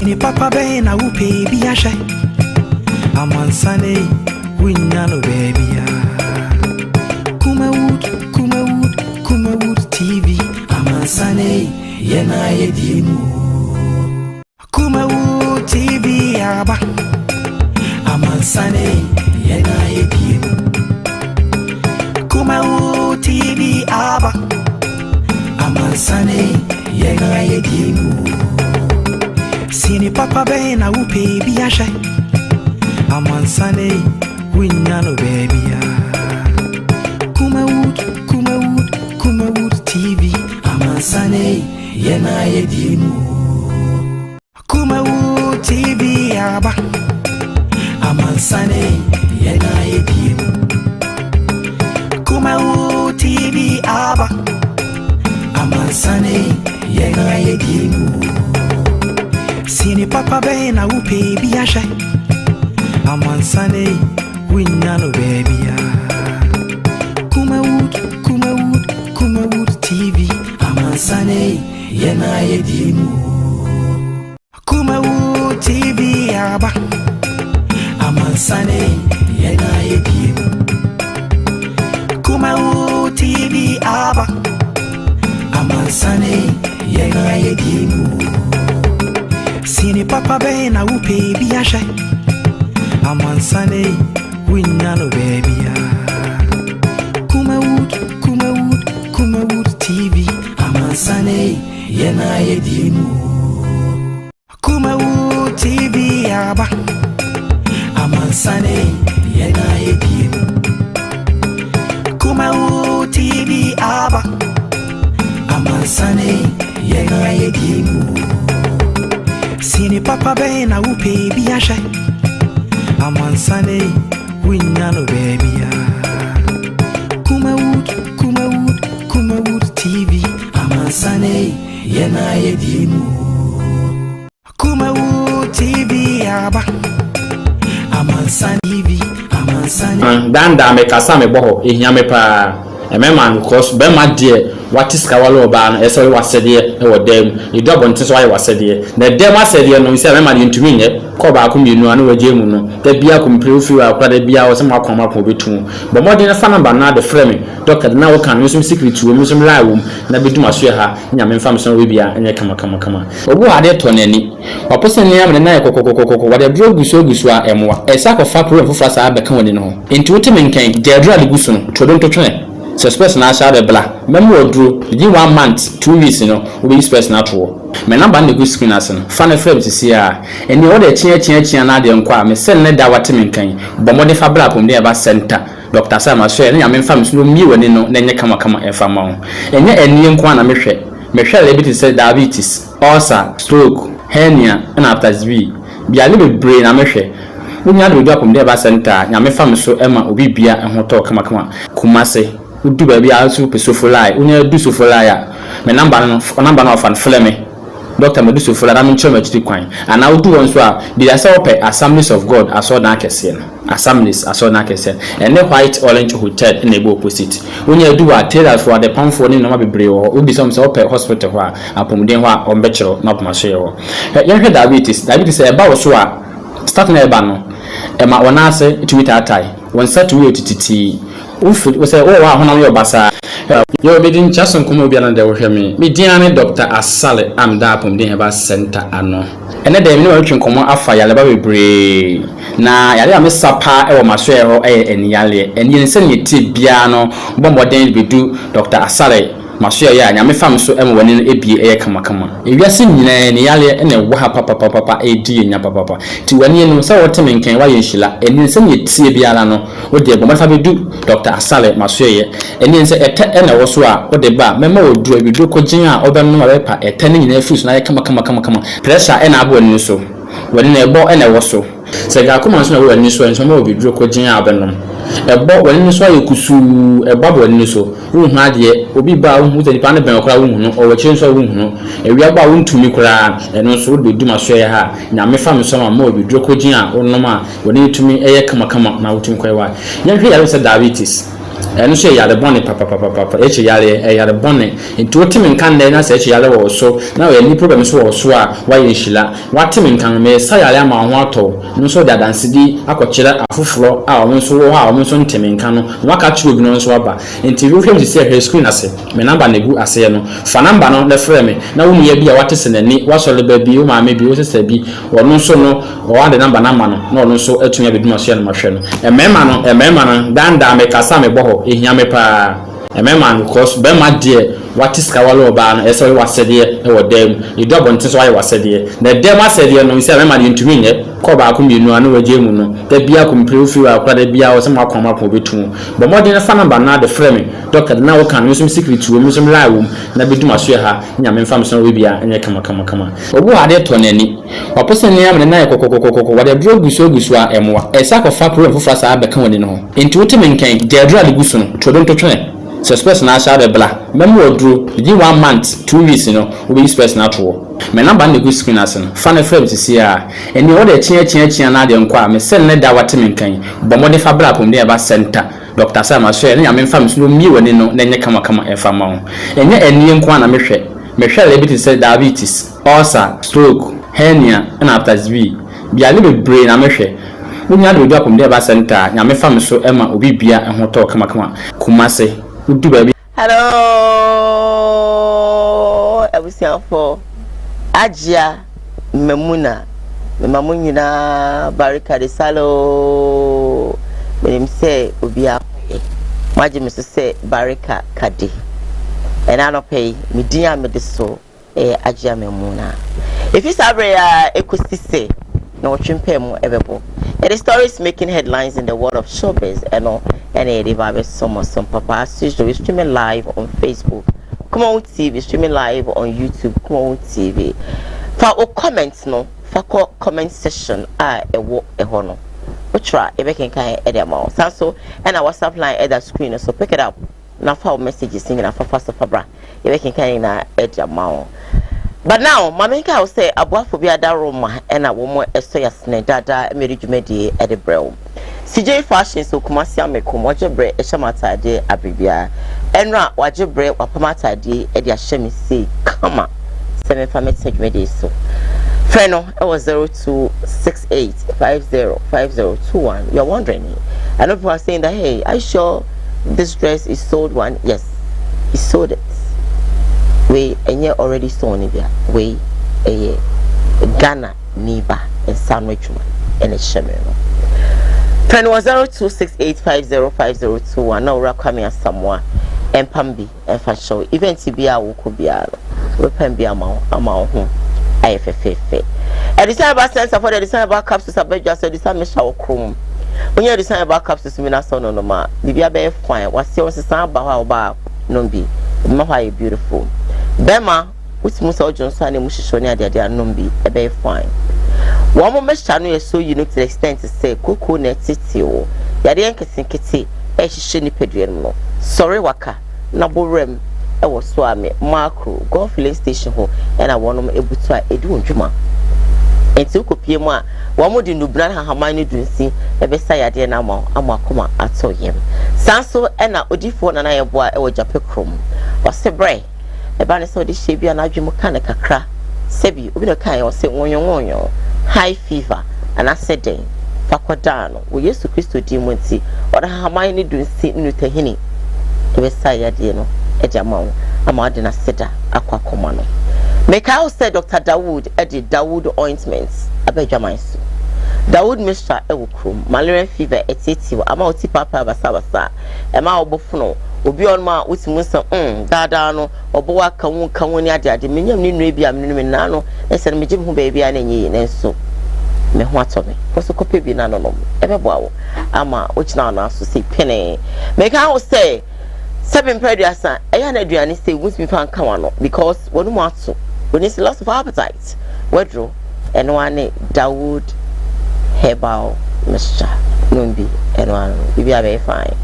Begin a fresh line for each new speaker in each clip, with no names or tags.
Sini papa be na upe bi ashe. Amansane winyano baby ya. Kumawood TV. Amansane yena yedimu. Kumawood TV aba. Amansane yena yedimu. Kumawood TV aba. Amansane yena yedimu. Sini papa be na upe bi ashe. Amansane winyano baby ya. Kumawood TV. Amansane yena yedimu. Kumawood TV aba. Amansane yena yedimu. Kumawood TV aba. Amansane yena yedimu. Sini papa be na upe bi ashe. Amansane winyano baby ya. Kumawood TV. Amansane yena yedimu. Kumawood TV aba. Amansane yena yedimu. Kumawood TV aba. Amansane yena yedimu. Sini papa be na upe bi ashe. Amansane winyano baby ya. Kumawood TV. Amansane yena yedimu. Kumawood TV aba. Amansane yena yedimu. Kumawood TV aba. Amansane yena yedimu. Sini papa be na upe bi ashe. Amansane winyano baby ya. Kumawood TV. Amansane yena yedimu. Kumawood TV aba. Amansane TV. Amansane
danda me kasa me boho ehia me pa emema because be ma de watis ka wale oba no ese wasede e wodam you do bonte so aye wasede na dem wasede no se emema de ntumi nye ko ba ko mienu anu waje mu no da bia ko mpre ofi wa kwa da bia wo se makoma ko betu bo modern fa number na de frame doctor na wo kan so secret wo so rai wo na beduma so ha nya me fam so we bia enye kama obu ade to nani opose ne am na kokokokoko wade bro gusu a emwa esa ko fa pro fufra sa be kan woni no enti wotime nkan de dra de gusu no to don to twen suspect na sha de bla memo oduro di 1 month 2 weeks no we be suspect na to me number na go screen as no fa na frame sisi a eni wo de chia na de nkwa me sen ne da watime nkan bo mo de fa bla pom de ba center Dr. Sama so ene nyame fam so mi woni no na nye kama efa ma ho enye eni nkwa na mehwe lebiti say diabetes ulcer stroke hernia na hepatitis B bia le brain na mehwe unya de do pom de ba center nyame fam so ema obi bia eho to kama kumase udu ba bia so pesofulai unya du sofulai a me number no of an fleme Dr. Meduso for that I'm choma chiti kwan and I do one so the Assemblies of God aso na kese no Assemblies aso na kese and the white orange hotel in the opposite when you do a tailor for the pound for ni no bebre wo obi some so pe hospital ho apomden ho ombechero na pomaso ye wo ye diabetes e ba wo so a start na e ba no e ma wona ase tweet atai won set we otititi we say oh wa honam yo basa yo be din chason komo bia na de wo hweme me diane Dr. Asale am da pom den heba center ano ene de me watwen komo afa yale ba bebre na yale am sapa e wo maso e ho eni yale eni nse ne ti bia no bomboden bedu Dr. Asale maso ya nyame fam so em woni no ebie e kama ewiase nyina ne yale ene wo ha papa edi nya papa ti wani no sa wote menken wa yenhila eni nse ne tie bia no wo de bo mafa bedu Dr. Asale maso ye eni nse ete ene wo so a wo de ba mema wo du abidu ko gin a obenu ma bepa ete ne nyina fus na ye kama pressure ene abo ni so wani na ebo ene wo so se ga kuma so na wo ni so enso ma obidu ko gin a abenom ebo wani so ayekusu ebo abo wani so wo hu ade obi ba wo hu te nipa ne ben okra wo hu no o wachi so wo hu no ewi agba wo ntumi kra eno so wo be du maso ya ha nyame fa me so ma obidu ko gin a onom a wani ntumi eye kama na wo tumi kwai wa nya hwe ya se diabetes ɛno so yare bɔne papa echi yare bɔne nti wotimi nkan na sɛ echi yare wɔ so na ɔyɛ ni problem so wɔ so a wayɛ nhila watimi nkan me sa yare ama ho atɔ no so da dansedi akɔkyerɛ afoforo a ɔmo nso wɔ a ɔmo nso ntimi nkan no waka kyerɛ obi no nso aba nti wo hwem sɛ hwɛ screen ase me number na gu ase no fa number no na frɛ me na wo mu ya bi a wate se nani wasɔle ba bi wo maame bi wo sesa bi ɔno nso no ɔwade number na ma no na ɔno nso atumi abeduma so ya no mahwɛ no ɛmɛma no danda me kasa me bɔ hɔ ehia me pa ɛmɛma no because bɛma deɛ wate sika wale oba no ɛsɛ wo wasɛdeɛ ɛwɔ dam you do abɔnten so ayɛ wasɛdeɛ na dam asɛdeɛ no sɛ ɛmɛma no ntumi nyɛ kɔ baako mienu ano wagye mu no da bia kompre ofi akora da bia wo sɛ mo akɔma ko betu bɔ mɔden na fa number na de frɛ me doctor na wo kan no so secret wo mo so lie wo na beduma so ha nyame mfa me so we bia ɛnyɛ kama obu ade to nani wapose ne am na kokokokoko wade dro guso a ɛmoa ɛsa kɔ fa problem fofra sa abɛka woni no ho enti wotime nkan de adro ade guso no to don to twene suspect na sha be bla memo odro within 1 month 2 weeks no we be space na to me number na go screen as no fa na frame sisi a eni wo de chia na de nkwa me send ne da watime nkan bo mo de fa bla pom de ba center Dr. Sama so ne nyame mfa me so mi woni no na nye kama e fa ma ho enye eni nkwa na mehwɛ le bit say diabetes ulcer stroke hernia and after b biale be brain na mehwɛ wonya de odwa pom de ba center nyame fa me so ema obi bia ho to kama kumase udu baby.
Hello, everyone for Ajia Memuna, Mamunina Barika de Salo. When him say Ubia, Majim say Barika Kadi, and I don't pay me dear mediso, Ajia Memuna. If you sabre a say, no chimpemo everbo. The story is making headlines in the world of showbiz and all. And some papa we streaming live on Facebook, Kumawood TV, streaming live on YouTube, Kumawood TV. For our comments, no, for comment session, a walk a honor. We try if we can kind of amount. So, and our WhatsApp line at the screen, so pick it up. Now for messages singing for first of Fabra, if we can kind of edge amount. But now, Mamika will say, a boy for be a daroma and a woman a soya snare dada, marriage medi at the brow. CJ fashion so Kumasia me kumoje bre e shamata de abibia enra waje bre wapamata de e dia shemi say kama semi fa message me de so freno it was 0268505021. You're wondering, I know people are saying that, hey, are you sure this dress is sold one? Yes, he sold it. We and you already sold it. We a Ghana Niba and sandwich one and a shemi. Friend was 0268505021. Now we're coming as someone and Pambi and for show. Even Tibia will could be a weapon be amount home. IFFF. And the time about sense for the design about capsules about just the design shower chrome. When you design about capsules, we not so no ma. Bibia be fine. What's your sound about how about no be? Mahai beautiful. Bema, which Musa Johnson and Mushishonia, they are no be a be fine. One moment channel is so unique to the extent to say Kuku Netitio, Yadianka Sinkiti, Eshini Pedriano. Sorry, Waka, Naborem, I was Swami, Marco, Golf Filling Station Hall, and I want to able to a doing Juma. And to Copiema, one more than Nubran Hamani Dunsi, a Bessia Dianamo, Amakuma, I told him. Sanso and a Odifon and I have boy or Japicrum, or Sebre, a banner so this shabby and Ajumocanica cra. Sebi, we don't kind of say one high fever, and I said, then, Fakwadano, we used to Christo Dimonti, or the Hermione doing sit new to Henny. The Messiah, Diano, Edamon, Amadina Seda, Aquacomano. Make out said Dr. Dawood, Eddie Dawood ointments, a Benjaminsu. Dawood Mr. Ewukrum, malaria fever, etc. Amouti Papa Basabasa, a Mao Bofuno. Obi on ma wuti musa dada no obo aka won ka won ade ade menyam ni nua bia me na no ese me gim ho baby a na nyi na so me ho atome so kope bi na no no ebebo awo ama ochina na so say pene me ka wo say 7 preduasa eya na aduane say wuti mi fa nka wa no because wonu mu ato we need lots of appetite wedro eno ane Dawood herbal mixture numbi eno anu bibia be fine.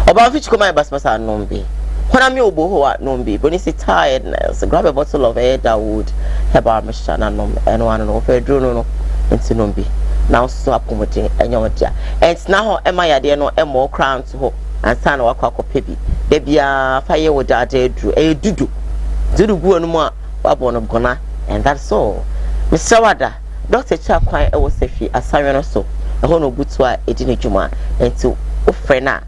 About which come my basmasa nombi. When I'm your boho at nombi, but it's tiredness. Grab a bottle of air Dawood, herbal mixture, and one of a drone into nombi. Now so accommodating and your dear. And now am I a dear no more crown to hope. and san wakɔ akɔpɛ bi bia fa ye wo data edru dudu gu no mu a wabɔ no gona and that's all Mr. Wada Dr. Chakwan e wo sefi asanwe no so e ho no butu a edi ne dwuma enti wo frɛ na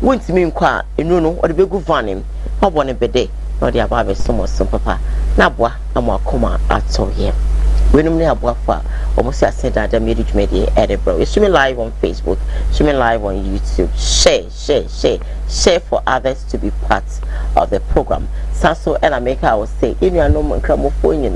wontimi nkɔ a enu no ɔde begu vanim wabɔ ne bede na ɔde aba be somo papa na boa ama akoma atɔ ye wenum ne aboa fa almost as said that the media media Edinburgh. You're streaming live on Facebook, streaming live on YouTube. Share for others to be part of the program. Sanso and America, I will say, if you are no more cramophone,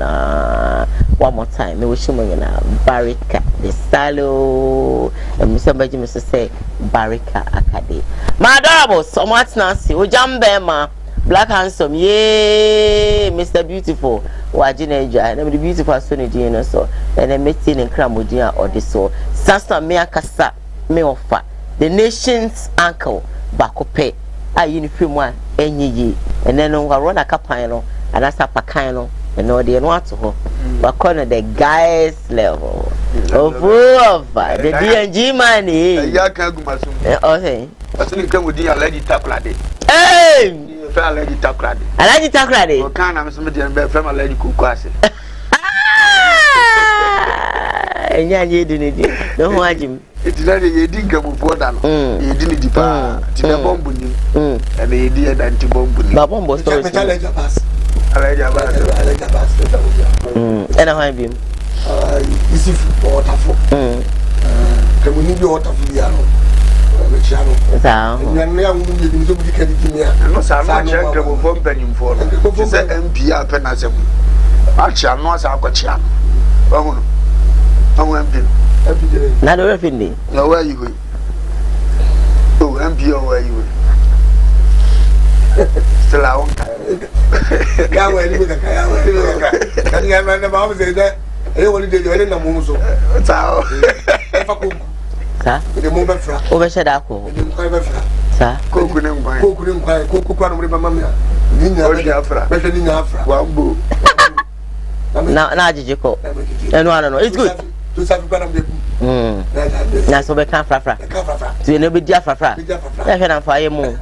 one more time, me wish you Barika, the Salo, and Mr. Benjamin say Barika Academy. My adorable, so much Nancy, Ujambema. Black handsome, yay, Mr. Beautiful. Wajinaja, and the beautiful Sonny Dino so, and a meeting in Kramudia or the so. Sasa mea kasa me offer the nation's uncle Bakope. I uniform one any ye, and then on run a capano, and that's a pacano, and no dear want to ho. But corner the guys level of the DNG money. Okay.
I think come with the lady taplade.
Hey!
Lady takrade.
Alaji takrade.
O kan na me so me dey be from lady kukwase.
Enya nye di ni di. No ho ajim.
Eti na ye di nkamupo da no. Ye di ni di pa. Ti be bombu ni. E na ye di e da nti bombu ni.
Ba bombo story.
Alaji abas.
Ena ho abim.
Isi fu otafo. Kemuni bi otafo ya no.
Sao?
No, sir, I'm not from Pennyford. It's an MP up and as a match. I'm not a cochian. Oh, MP.
Not everything.
No, where you will. Oh, MP, or where you will. Still, I won't. Can you have a mom say that? I only did you in the moon. So,
Sa?
The moment fra.
Over said ako. Sa?
Kokunim kwano mre mama mia. Ninya afra. Beshe ninya afra. Wambo.
Na ajijiko. Eno ano no. It's good.
To safi kwano mbe.
Na so be kan frafra. To you no be dia frafra. Ya hwe na fa ye mu.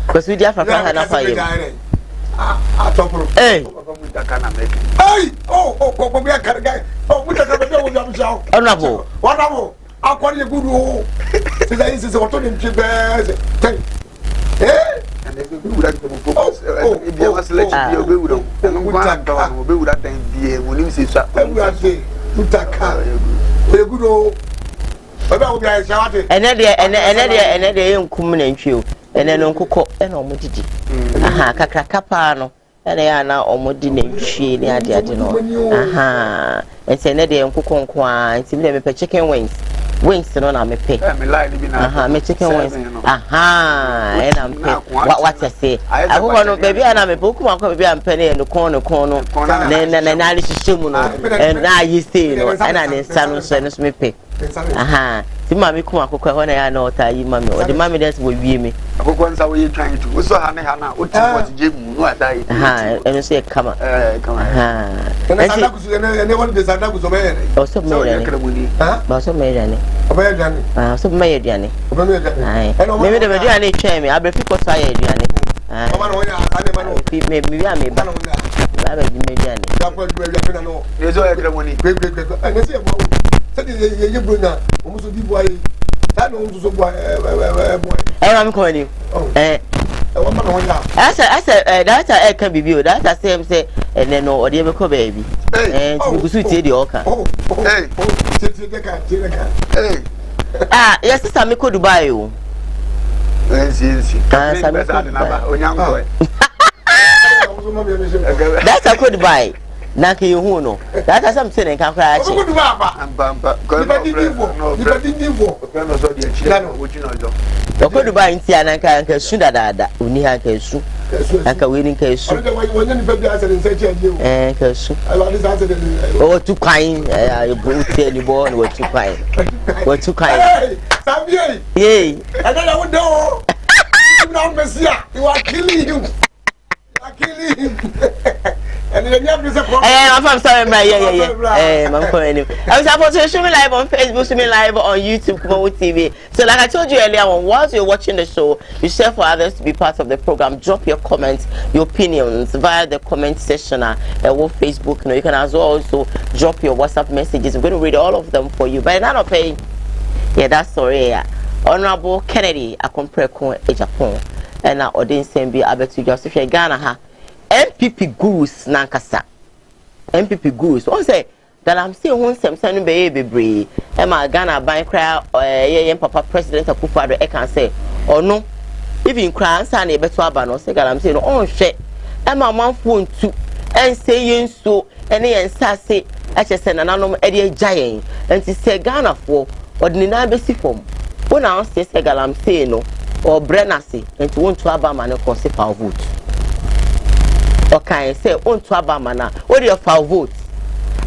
Because we dia frafra na fa ye.
Atopro.
Eh.
Hey! Oh, ko be akarga. Oh, mutaka be wo jam shaw.
Honorable.
Wonderful. Akwa ye good o. Say what to dem chibeze. Eh? And they be would have focus. If you was let you be would. And we talk about be would have then be when him say so. We are say utaka. We good o. Baba obi a shawate. Ene
de nkum na ntwe o. Ene no nkokọ ene omodidi. Aha kakra pa no. Ene ya na omodi na ntwe ni ade no. Aha. Ese ene de nkokọ nko a, nti me pe chicken wings no na me pe.
Me line bi na.
Aha, me chicken wings. Aha, e na me pe. What you say? Akoko no baby na me pe kuma akọ baby am pe na no kon no. Na ali system no. Na yi stay no. Na ne nsa no so me pe. Aha. Ti mami kuma akoko ho na ya na ota yi mami. O de mami dance wo wie me.
Akoko nsa wo yi trying to. Wo so ha na o ti what je mu no adai.
Aha, eno so e kama.
Kama.
Aha.
Na sanda kusu ene won de sanda kusu me ene.
O so me ene. Ha? Ba so me ene.
Oba aduane.
Ah, so me aduane.
Oba me aduane.
Ai. Me de aduane twa me, abefi ko so aduane. Ah.
Oba no ya, ane ma no.
Me wi me ba. Ba ba di me aduane.
Da ko du aduane na no. Ezo ya kra moni. Gbe. Ane se bo. Se de ye bro na, o mo so di bo ayi. Ta no so bo boy.
Na me ko ni.
Wa ma no ya.
Asa that can be view. That say and no odi be ko baby. To gusu tie de oka.
Hey. Hey.
Ah, yes sister me ko Dubai o.
Si.
That's a good buy. Na ke hu no. That's something in kan kra achi.
Ko Dubai ba. Ko
Dubai nti ananka nka su dada. Oni ha ka su. Aka we ni ka su. Ka su. O tu kwain bu te ni bo no tu kwain. O tu kwain.
Sabi.
Yey.
Ada na wo do. You now Messia. You are killing him.
I'm sorry, yeah. I'm calling I was supposed to stream live on Facebook, streaming live on YouTube, Kumawood TV. So, like I told you earlier on, whilst you're watching the show, you share for others to be part of the program. Drop your comments, your opinions via the comment section on Facebook. You know, you can as well also drop your WhatsApp messages. I'm going to read all of them for you. But not paying. Yeah, that's sorry. Yeah. Honorable Kennedy, I compare Japan, and now Odin Sembi Abetu Joseph Ghana ha. MPP gurus nankasa. MPP gurus. One say that I'm still one sem sending baby. Emma Ghana bank cry papa president of Kufa I can say or no. Even cry and better abano say that I'm saying oh shit. Emma man phone too and saying so any sassy HSN and anom Eddie giant and to say Ghana for ordinary basic form. When I say that I'm saying no or Brennassi and to want to have a man of course vote. Okay, say on to abamana. What your foul vote?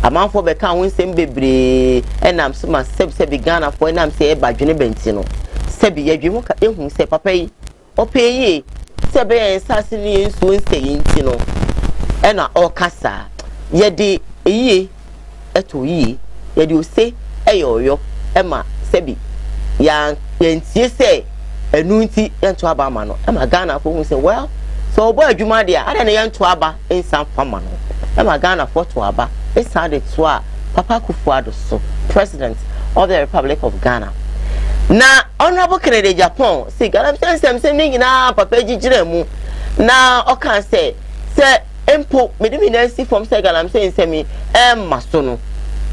A man for the count win same baby, and I'm so much Sebi Ghana for and I'm say by Johnny Bentino. Sebi, you won't say papa or pay ye. Sebi and Sassini soon stay in Tino. And all cassa. Yet ye, eto ye, yet you say, ayo, Emma, Sebi, young, yes, say, a nunti and to abamano. Emma Ghana for who say, well. So boy Juma dia ada na yan tuaba in San Famano. Am Ghana for tuaba. It's had it to Papa Kufuor so President of the Republic of Ghana. Na Honorable Kennedy Japan see Ghana same na Papa Jijiremu. Na o can say empo me na see from say Ghana say me masono.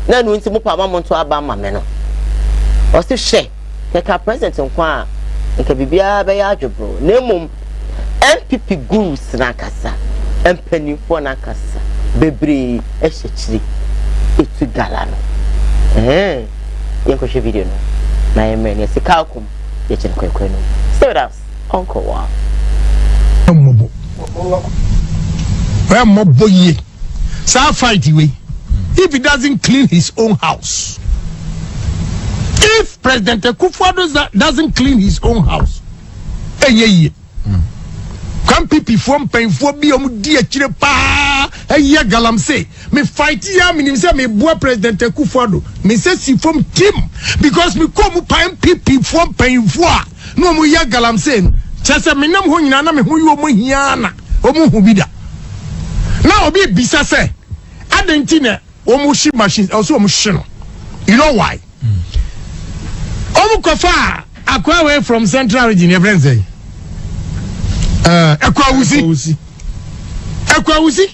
Na nu nti mo pa ma to aba ma me no. O se hwe take president nkwa nke bibia be ya adwobro. Na mum MPP gurus nakasa empanifo nakasa bebre ehechiri etu galano yenko hwe video no na yemen yesikakum yechiri kwekwenu stay with us on Koowaa
mobo ye sa fight we if he doesn't clean his own house, if President Kufuor doesn't clean his own house come people from painful be di akire pa eya galamse me fight ya me say me boa President Kufuor me say si from team because me come pan people from painful no mo ya galamse chese me nam ho nyina na me ho yo mo hia na o mo hu bida na obi bisa say adentina o mo shi machines also o mo shi no you know why o mo kofa akwa away from Central Region your friends say Ekwawusi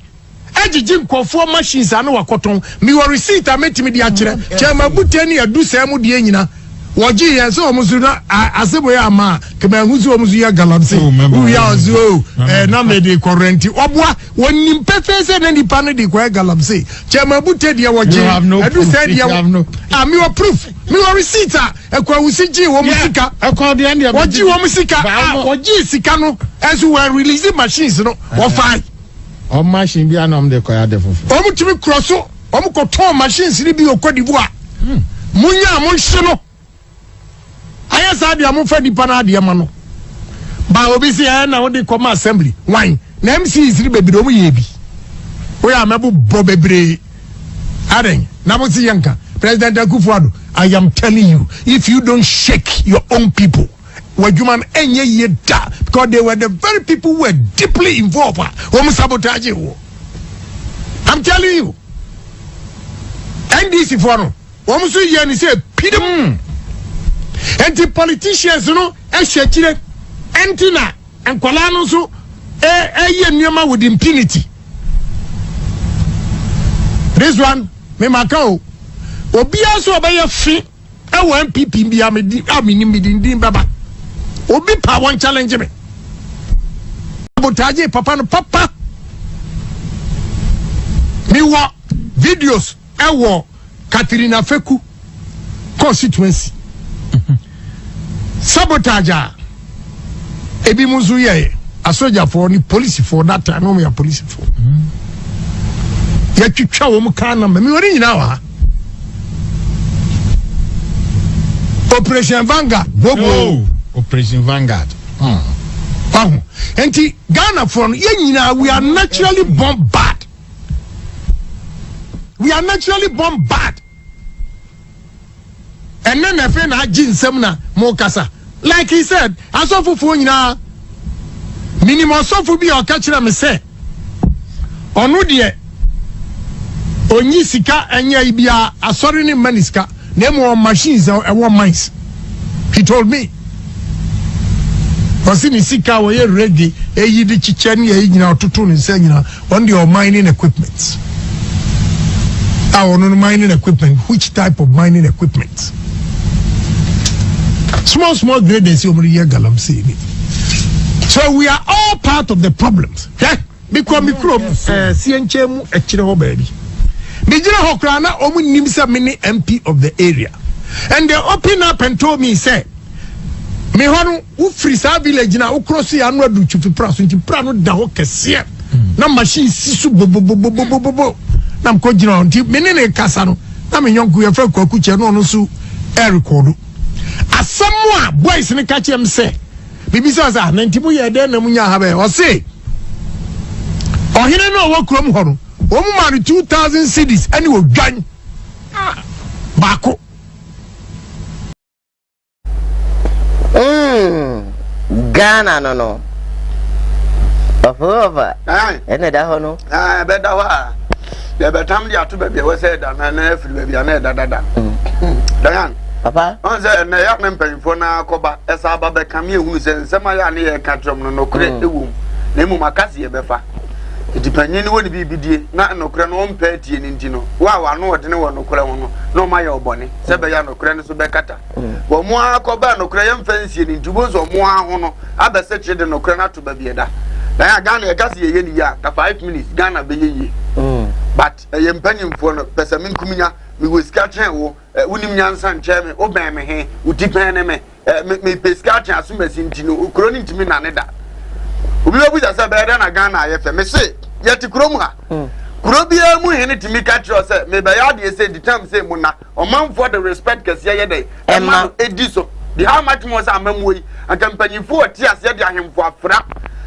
ejiji nkofo machines anu wakoton mi wo receipt ametimi di akire chema buteni adu sam die nyina woji ye so omuzu na asebo ya ma kema huzu omuzu ya galamse u ya ozu na me di current obwa wonim pefese na nipa no di kwa galamse chema butedi ya woji adu said ya mi wo proof mi wo receipt Ekwawusi ji wo musika woji wo musika woji sika no as we were releasing machines no wo fine o machine bi anom de koya de fofu o mutimi crosso o mu ko ton machines ni bi okodivu a munya mo hye no ayesa dia mo fa dipa na dia ma no ba obi si na wo de come assembly wine na MC is ri bebre o mu ye bi o ya mebu bo bebre aren na mo si yanka President Kufuor I am telling you if you don't shake your own people because they were the very people who were deeply involved. I'm telling you. NDC for almost a year and say, Peter, and the politicians, you know, Eshachire, Antina, and Kolano, so a year with impunity. This one, Memako, Obia so by your feet, I want people be a meeting Baba. Obi pa one challenge me. Sabotage papa no papa. Me wa videos ewo Katrina Feku constituency. Sabotage ebi muzu ye a soldier for ni police for that time no me a police for. Ya twitwa wo mu kana me wori nyina wa. Operation Vanguard bobo. Operation Vanguard. And Ghana from we are naturally born bad. we are naturally born bad. And then I find a gin semna mokasa. Like he said, I saw for phone now. Minimum so for be or catch them say. Onu die onyi sika anya ibia asori ni maniska nemo machines e won mines. He told me. Because in sika we ready eyi di chiche ni eyi nyina ototo ni se nyina on the mining equipment. Our mining equipment, which type of mining equipment? Small grades over here galamsey. So we are all part of the problems. Yeah? Because microbe CNCM echire baby. Bijira hokrana omu nimsa mini MP of the area. And they open up and told me say me honu u frisa village na u cross ya no adu chupi praso nti pra no da ho kese na machine sisu bo na mko jina nti menene kasa no na me nyonku ya fra kwaku che no so air record asamwa boys ne ka chem say bibisa za na nti mu ye de na munya ha be o say ohine no wo krom ho no o mu ma 2000 cedis ani wo dwan bako
Ghana no over ene da ho no
be da wa be betam dia to be we say da na free be bia na da dan
papa
on say na ya me mpanfo na akoba esa ba be kam ye hunu se nsema ya na ye ka trom no kure ewu na emu makase ye befa edipanyi ni woni bibidie na nokure no mpa tie ni ntino wa no ode ne wo nokure ho no no ma ye obone se be ya nokure ne so be kata wo mo akoba nokure ye mfansie ni ntubo so mo aho no abese chede nokure na to ba bieda dan ya Ghana ye kase ye ni ya ka 5 minutes Ghana be ye but ye mpanyimfo no pesa min kuminya mi we skatchen wo unim nyansa ncheme oben me he utipen ne me peskachen asumasi ntino okuro ni ntimi na ne da obi obu ja se be na Ghana ye fe me se ye ti kuro mu ha kuro bia mu he ne timi ka tro se me be ya de se the time say mu na omanfo the respect kase ye dey e ma ediso the how much more say amamu yi akampanyifo oti ase de ahemfo afra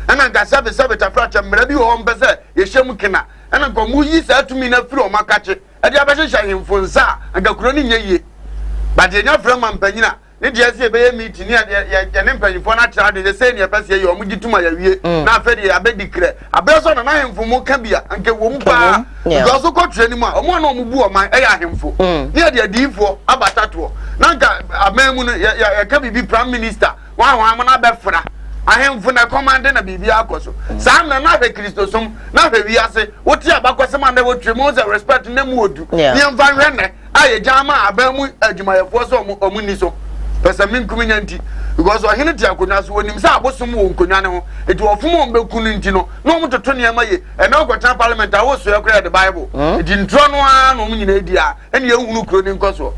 ana ga sabe ta fra cha mra bi ho mbese ye hyem kena ana ko mu yi sa tumi na firi o makache e dia be hye ahemfo nsa aga kuro ni nyeye but ye nya fra mampanyina ne dia se be ye meeting ne ya ne mpanyifo na tra de se ne pese ye o mu gituma ya wie na afedi abedikre abeso na ahemfo mu ka bia anke wo mpa because so ko treni mu a o mu na o mu bu o man e ya ahemfo ne dia difo abatato na nka amamu no ya ka bibi prime minister wa na be fra ahemfo na command na bibi akoso sam na na be kristosom na be wiase woti abakosem ande wotwe mo za respect na mu odu ne mfa hwenne aye jama abamu adwumayefo so omu ni so pesa min kuminya nti because ohene ti akonya so wonim sa abosom wo nkonya ne ho eti ofum o mbekunu nti no na omu toto ne ma ye e na ogota parliament a wo so yakra the bible eti ntro no a no mu nyina edi a ene ye hunu kro ni nkoso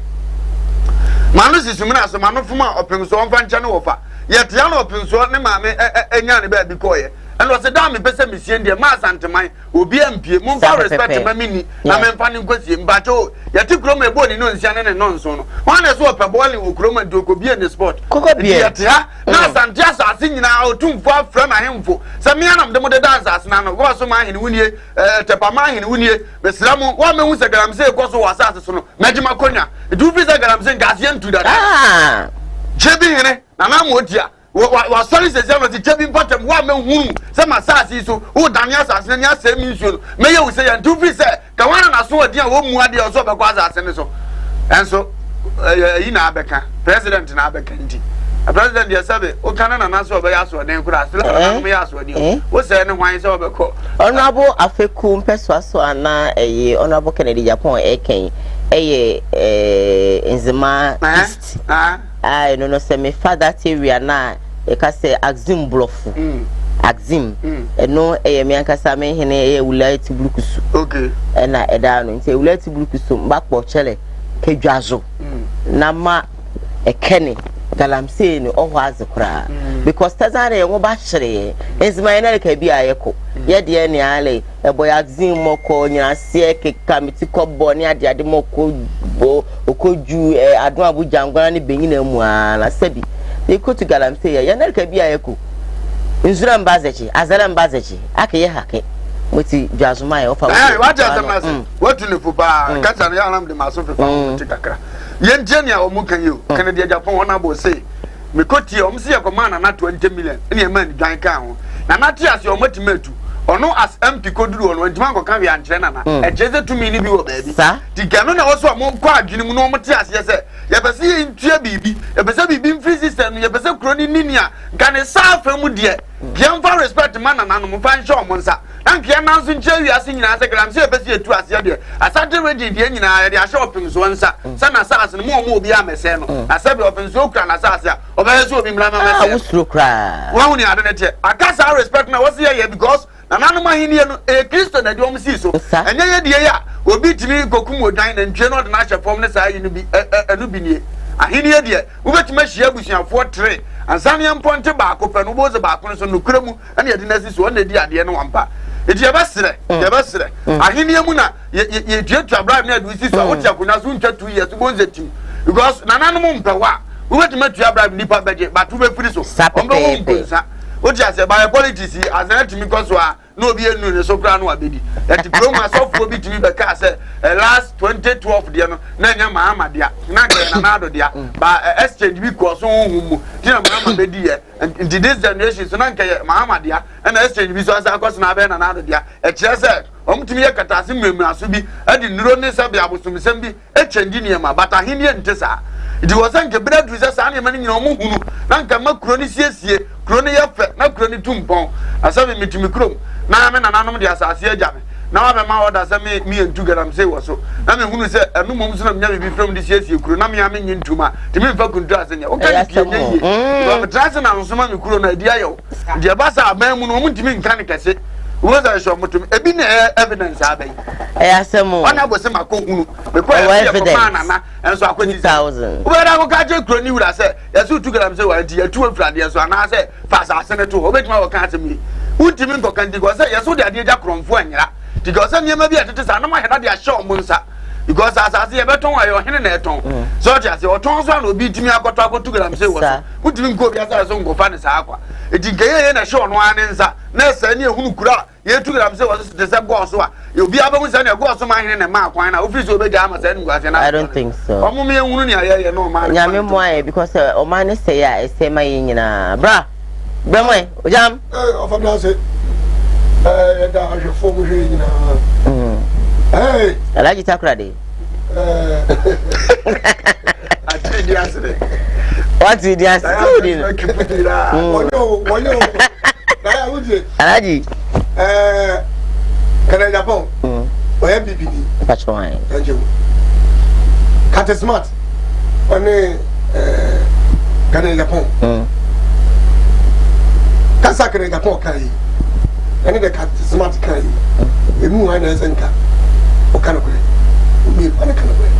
manu sisumina so manu fuma opemso onfa ncha ne wofa yet ya no opemso ne maame enya ne ba bi koye and was a damn pesa mission de ma santeman obi ampie mo fa respect ma mini na me mfa ne nkwasi mbacho yati kroma ebo ni no nsia ne no nso no wan na so opebole wo kroma de okobie ne sport yati ha na santia asase nyina otumfo afra na hemfo se me anam de mo de dance as na no go so ma hene wunie tepa ma hene wunie besira mo wa me hu se garam se ko so wasase so no majima konya du fi se garam se ngase ntu da chebi hene na na mo dia wa sorry se se no ti chebi patam wa me hunu se masasi so wo dania asase ne asem nsuo me ye wo se ya du fi se ka wana na so odi a wo mu ade o so be kwa asase ne so enso yi na abeka president na abeka ndi a president ya sabe o kana na na so be ya so den kura asle na me ya so di wo se ne hwan se o be ko
honorable afeku mpeso so ana honorable Kennedy Japan eken enzima east I no say me father area na e ka say axim bluff axim no me ankasa me hene wulati blukusu
okay
na eda no nti wulati blukusu mbakpo chele kedwazo na ma ekene galamse ni oho azekura because tazare ye ba hire enzima na ka bi ayeko ye de ne ale eboy axim moko nyase ke kamiti kobo ni ade moko bo okoju adun abuja ngwana ni benyina mu na sabi e ko tu galamse ye na ka bi ayeko nzura mbazechi azara mbazechi aka ye hake Wati Jazuma offer.
What does what to live for Catania Alam de Maso for Tikaka? Yen Jenia or Mukan Canada Japan honorable say. Me koti omsi akomana na 20 million. Any man dan kan. Na mati as your motimetu. Ono as MP koduru ono ntima ko kan wi ankyere na na. E jeze to me ni bi wo baabi. Ti gano na wo so mo kwa adwene mu no mo ti ase se. Ye pese ye ntua bibi. Ye pese bibi free system. Ye pese kroni ninia. Gane safa mu de. Gem for respect man na no mo fan show mo nsa. Thank you na so nche wi ase nyina se gram se ye pese ye tu ase de. Asante ready de nyina de ase opim so nsa. Sa na sa ase no mo obi amese no. Asabe opim so kra na sa ase a. Oba so obi mra ma mese.
Awusro kra.
Wa hu ni ade ne te. Akasa respect na wo se ye because na nanu mahini no Kristo na de om si so enye ye de ya obi timi kokum odwan na ntwe no de na hyefom ne saa yi no bi enu bi nie ahini ye de wo betima hia busuafo 3 ansane emponte ba ko pe no boze ba ko so no kuremu ene ye de na si so na di ade no wampa eti ye besere ahini ye mu na ye tuatu abraham na adu si so wo tia ko na so ntwa 2 years bonze tim because na nanu mo mpewa wo betima tuatu abraham nipa beje ba tu be firi so ombe wo mponsa o ti ase by politics as na timi koso a no obi enu ne so kra no abedi that promo asofo bi timi be ka say last 2012 dia no na nya mahama dia na ga na na do dia ba exchange bi ko so humu ti na mahama be di in this generation so na nka mahama dia na exchange bi so asa koso na be na na do dia e kire say omtimi ye katase mmemmra so bi adi nuro ne sabi abosomsem bi e change ne ma bata henie ntesa it was an gebred research an yemani nyina omo hunu na nka makro ni siesie kro ni yefe na kro ni tumpon asabe mitimi krom na me nananom de asase agya me na wa be ma order say me entu gadam say wo so na me hunu say enu mom so na nya bi from de siesie kro na me ya me nyintuma timi mfa kuntu asenya o ka di nye yi do me trase na nso ma me kro na di ayo de ba sa aban mu no mo timi nka ne kese wo za show mutum ebi na evidence abai
asemo
ona bo se makonu be ko evidence na enso akwani
2000
wo da ko ka je kroni wura se yesu tu gram se wa di atu afrade enso ana se fa sa ase ne to obetuma wo kan asemi untimi ngo kan di go se yesu de ade ja kromfo anyira di go se niema bi atete sa na ma heda de a show mo nsa because asase ye beton ayo hene na eton so ti ase oton so na obi timi akoto gram se wo so untimi ngo bi asa so ngo fa ne sa akwa edi ngeye na show no ane nsa na se ne ehunu kura ye tu gram se wo so te se go so a obi abamu se na go so ma hene na ma akwan na ofisi obeja ama se ngo ase na
I don't think so
omo me ehunu ne aye no ma
nyame mo aye because o man ne say ya say ma ye nyina bra bemwe ojam
ofamna se da je fo mo je nyina hey
alaji takura de
ati di asre
what did you ask
wonyo na uje
alaji
kana Japan oya bibidi
pachwan
anjo kate smart one kana Japan kasa kana Japan kai ene de kate smart kai emu ha na senka o kana kure mi kana kana kure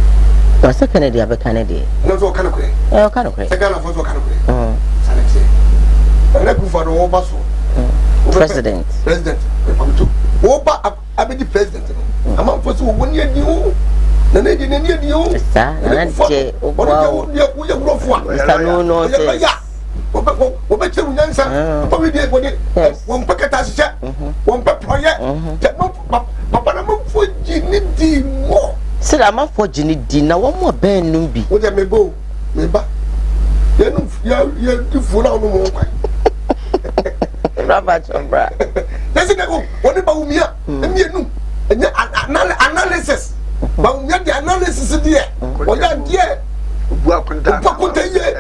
wasa Canada abe Canada
no so kana kure
o kana kure
se kana fo so kana kure salexi ene ku fa do baso
president
come wo ba abedi president ama fo so wo ni adi ho na na di ni adi ho
sa na je o ba
wo ya bro fo
sa no
wo ba cheru nyansa pa we die wo mpakata sise wo mpapoye papa na mo fo ji ni di mo
sira ma fo jini di na wo mo ben num bi
wo je mebo meba ya di fu na no mo kwa
Robert Ombra
lesi na ko woni ba umia emienu enye analysis ba umia di analysis die wo ya die bu akunta ye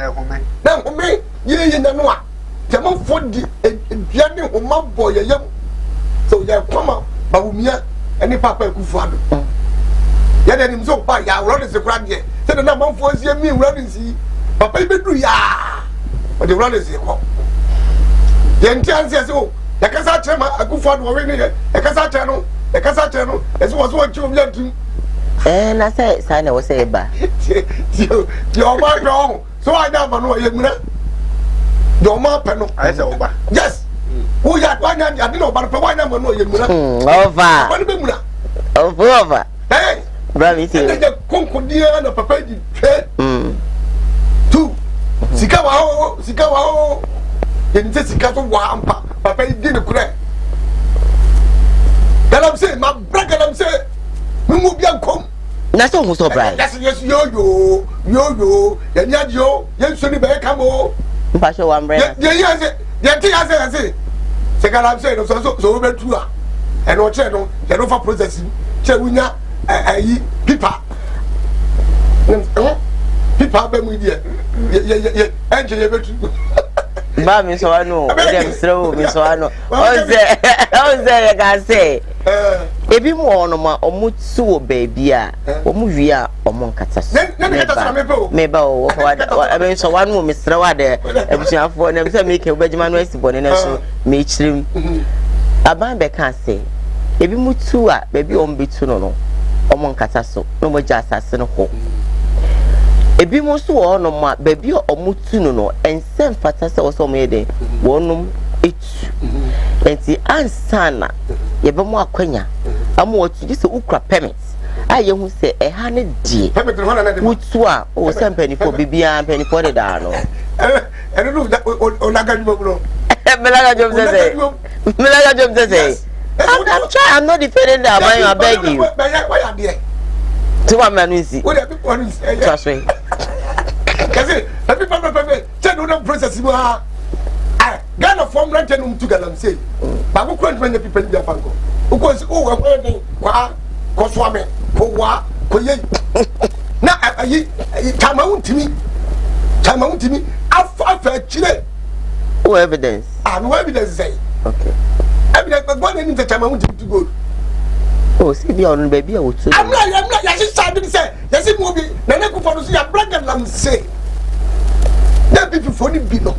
na home ye na no a je mo fo di eduane homa boy ye yam so ya kwama ba umia eni papa ekufu ado ya de nim so ba ya wo de se kura de se de na manfo asie mi wura de si papa ibedu ya o de wura de se ko ye ntianse se o ya kasa chema akufu ado we ni ya kasa cheno ese wo so chiwo bia ntum
na say sa na wo say ba
ti o ma do so anya ma no ye mura do ma pe no ai se o ba yes wo ya anya ade no ba pe wo anya ma no ye mura
over
ba be mura
over
hey
bra mi say
e konkodia na papa di twe tu sika wa ho ye nte sika so wa ampa papa di ne kure Galamsey, my brother Galamsey. We move young come.
That's all who's so bright.
Yes, yo. Yo, Sunny Becamo.
Pasha one brand.
Yeah, say. Galamsey, so over to her. And no channel, the over processing. Chewina, Pipa. Pipa, be with you. Angel,
Mammy, so I know. Them slow, me so I know. How's there? I can say. If you want or mutsu baby, or movia or moncats. Maybe, I mean, so one more Mr. Wade, everything for them to make a Benjamin Westborn and also meet him. A bambe can't say. If you mutua, baby, on be to no, or moncatasso, no more just as in a hole. Ebi mo so no ma baby o mutu no ensem fata se so mede wonum etu enti ansana ye be mo akwanya am otu gi se ukra permit aye hu se e ha ne die
permit no na de
mutu a o se mpani fo bibia mpani fo de da no
e no o naga ni mo bro
melaga job say I'm trying, I'm not defending that man, I beg you.
Why are there?
To one man is it?
What are people on this?
Trust me.
Kasi, tapi papa, tell you no process you are. Ghana form renting to Galamsey. But who can't find the people in their fango? Who goes, oh, I'm wearing Koswame, Koowaa, Koye. Now, Kumawood TV. I've Chile.
No evidence.
No evidence say.
Okay.
Evidence, but one in the Kumawood TV to go.
Oh, see, be on baby, I would say.
I'm not, yes, I didn't say, yes, it will be, then I could follow see a brother Galamsey. That people for the below.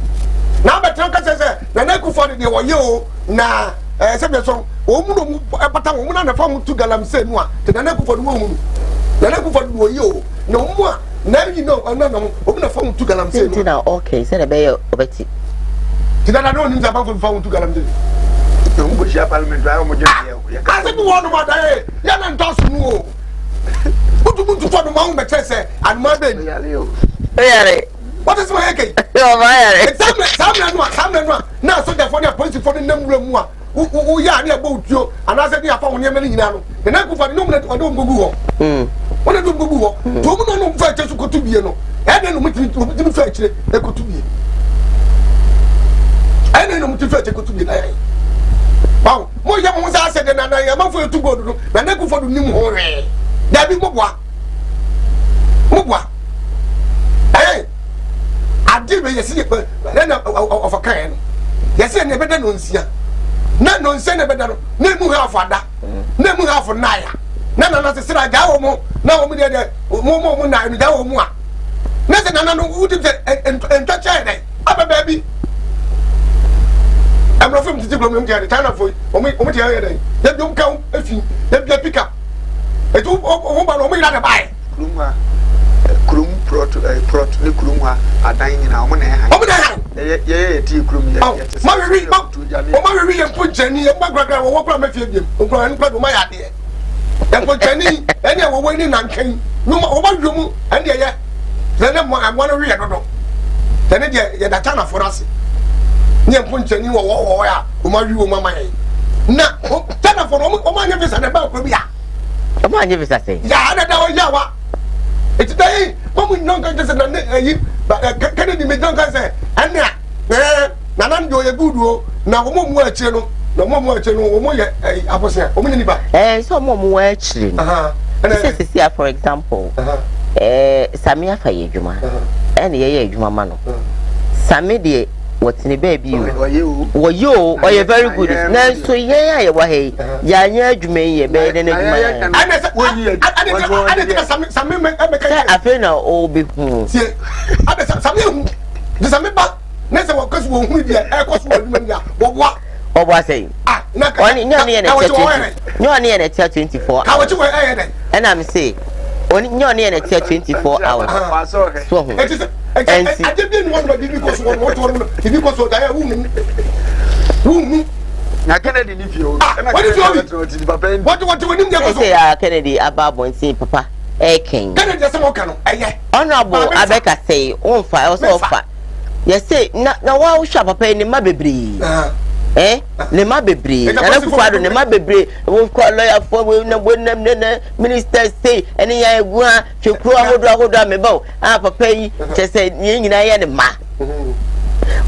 Now, but Tranka says, then I could follow the Wayo, na, Samuel, woman, but a woman on the phone to Galamsey, then I could follow the woman. Then I could follow the Wayo, no more. Now you know, another woman phone to Galamsey. Now, okay, said a bayo of it. Did I know him about the phone to Galamsey? Parliament, I said, one of my day, young and toss more. What do you do for the mount, Matessa, and my baby? What is my cake? Some now, so therefore, they're pointing for the number of one who are near boat you, and I said, they are found near Melina. And I go for the number of don't go. What I do go, two no fighters who could to be, no, and then we to fetch it, they could to be. I don't know to fetch it to be. Wow, more young ones I said, and I am for you to go to, and I go for the new home. There be Mugwa. Hey, I did when you see then of a kind. Yes, I never done here. None nonsense better. Name have for that. Name have for Naya. None of us said I go more. Now, we did more than I go more. Nothing, I know who did and touch it. I'm a baby. I'm not from the diploma, China for you. Let them count if you let them pick up. It's all about buy.
Krum Krumwa are dying in our money. Yeah, tea Krum. Mary and put Jenny and Bagra walk from a few of my idea. And put Jenny, and they were waiting and came. No more room, and yeah, then I want to read. Then the China for us. Near Punchani or Umaru, Mamma. Now, telephone, oh, my name is about Korea.
Oh, my name is that thing.
Yawa. It's today, when we don't get this, but Kennedy may don't say, and now, Nanan do a good rule, now more channel, no more channel, more I was here,
some more actually. This is here, for example, Samia Fayejuma, and the Jumano. Samidi. What's in the baby? Or you, or you're very good. Now, so yeah, why, you may be better than I feel now all before. What was saying? You're near a 24 hours. And I'm saying, you're near a 24 hours. So, I didn't want to be because what I woman.
Now, Kennedy, if you what do you
say? Kennedy, about one say, Papa, a king.
Kennedy,
honorable, I beg I say, on fire, also fire. Yes, say, now, why shall Papa in my baby? ne ma bebre na Kufuado ne ma bebre wo ko lawyer for we na minister say ene ya egu ha twekru ahodo me ba papa yi chese nyina ye ne ma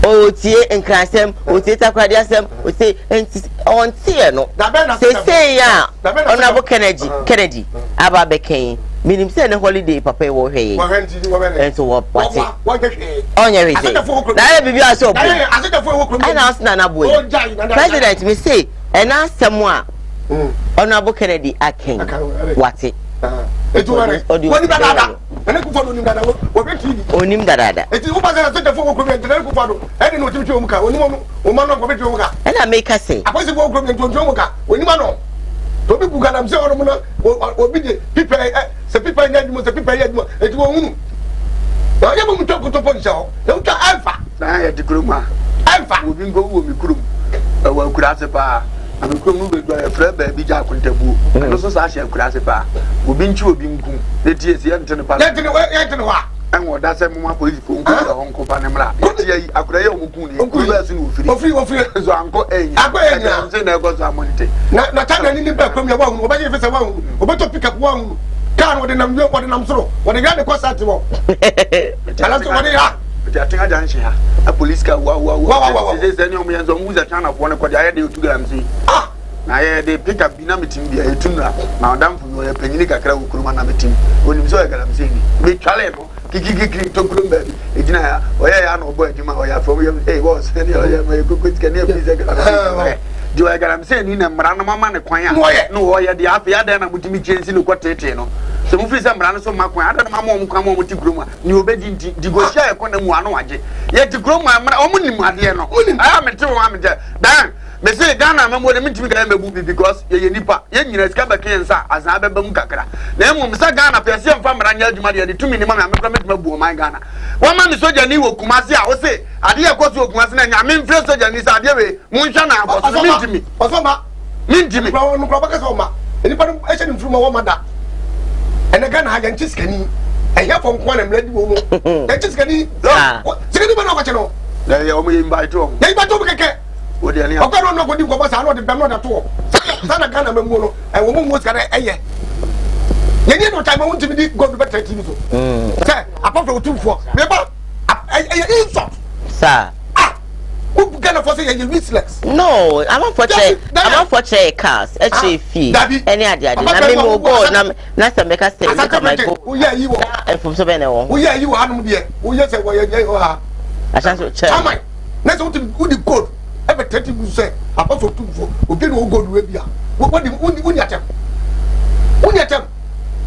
o tie nkrasem o tie takwade asem o say on tie no say ya Honorable Kennedy aba beken minim say ne holiday papa wo hwe ento wo pati onye reje na bibi aso bo ana asna na boy president me say ena asem a Honorable Kennedy aken wate woni dada ene Kufuado nim dada wo beti onim dada eti wo pasa se defo wo kome ene Kufuado ene no timi omuka onim o ma no ko beti omuka ena make ka say aposi wo kome ntonto omuka onim ano to bi buga nam se ono na obi de people se people nya dimo se people ya dimo eti wo hunu na ya mo mutoko to ponja ho ya uta alfa na ya dikroma alfa obi ngo wo mi kurum wa kurase pa ami kurum no be do ya fra ba bi ja kontabu no so sa hye kurase pa obi nchi obi nku eti esi ya ntene pa ya ntene wa enwo da se mo police fo nku da honko pa ne mra eti yi akura ye omuku ni oku ba su no ofiri so anko enya nse na go so amonite na ta na ni ba kwam ya wa hu oba je fesa wa hu obeto pick up wa hu kan wo de nam soro wo de ga de ko sati wo ala so wo de ha atinga janshi ha a police ka wa se ni omo yanzo muza chana fo ne ko de ayede 2 grams na ayede pick up bi na metim bia etuna na odamfu no ya panyini kakra wukuruma na metim onim so ya grams ni me twale no kiki to kurumba ejina ya oya ya no boy juma oya from hey boss ni oya me kokoti ka ne please grams jo ya grams ni na mra na mama ne kwan ya no oya de afia da na mutimi chensi no kwatete no se mu frisa mra no so makwan ada na mama om kwa mo ti kuruma ni obedi digosia e kona mu ano waje ye ti kuruma mra omu ni ade no aya me te wo amje dan me say Ghana me mo de mitimi ka mebu because ye nipa ye nyina sika ba kensa azan beba mu kakra na emu me say Ghana pese mfa mra nya adwuma de tumi ni mama me kra metuma bu o man Ghana wa ma ni soja ni wo Kumasi a wo say ade ye ko so Kumasi na nya me mfre soja ni sa ade we mu nhwa na akoso mitimi osoma mitimi no kra ba ka so ma nipa no e che ni mfruma wo mada ene Ghana ha yanchi skani e ya fo nkwa na mradi wo mu yanchi skani skani ba na ko che no ye o mu ye invite o ye invite o keke odi ani akwa no ko di ko basa no de bem no da to sana Ghana memu no e wo mu skara eye ye ni no time won timi di go be TV so say apart from tufo me ba insult sir who Ghana for say you useless no I'm for check cars HF any ade na me mo go na say make say my go wo ya yi wo e fo so be na wo ya yi wo anum de wo ya say wo ya ha asanso check na so the code ebe 30 say apart from tufo obi no go do we bia what the uni atem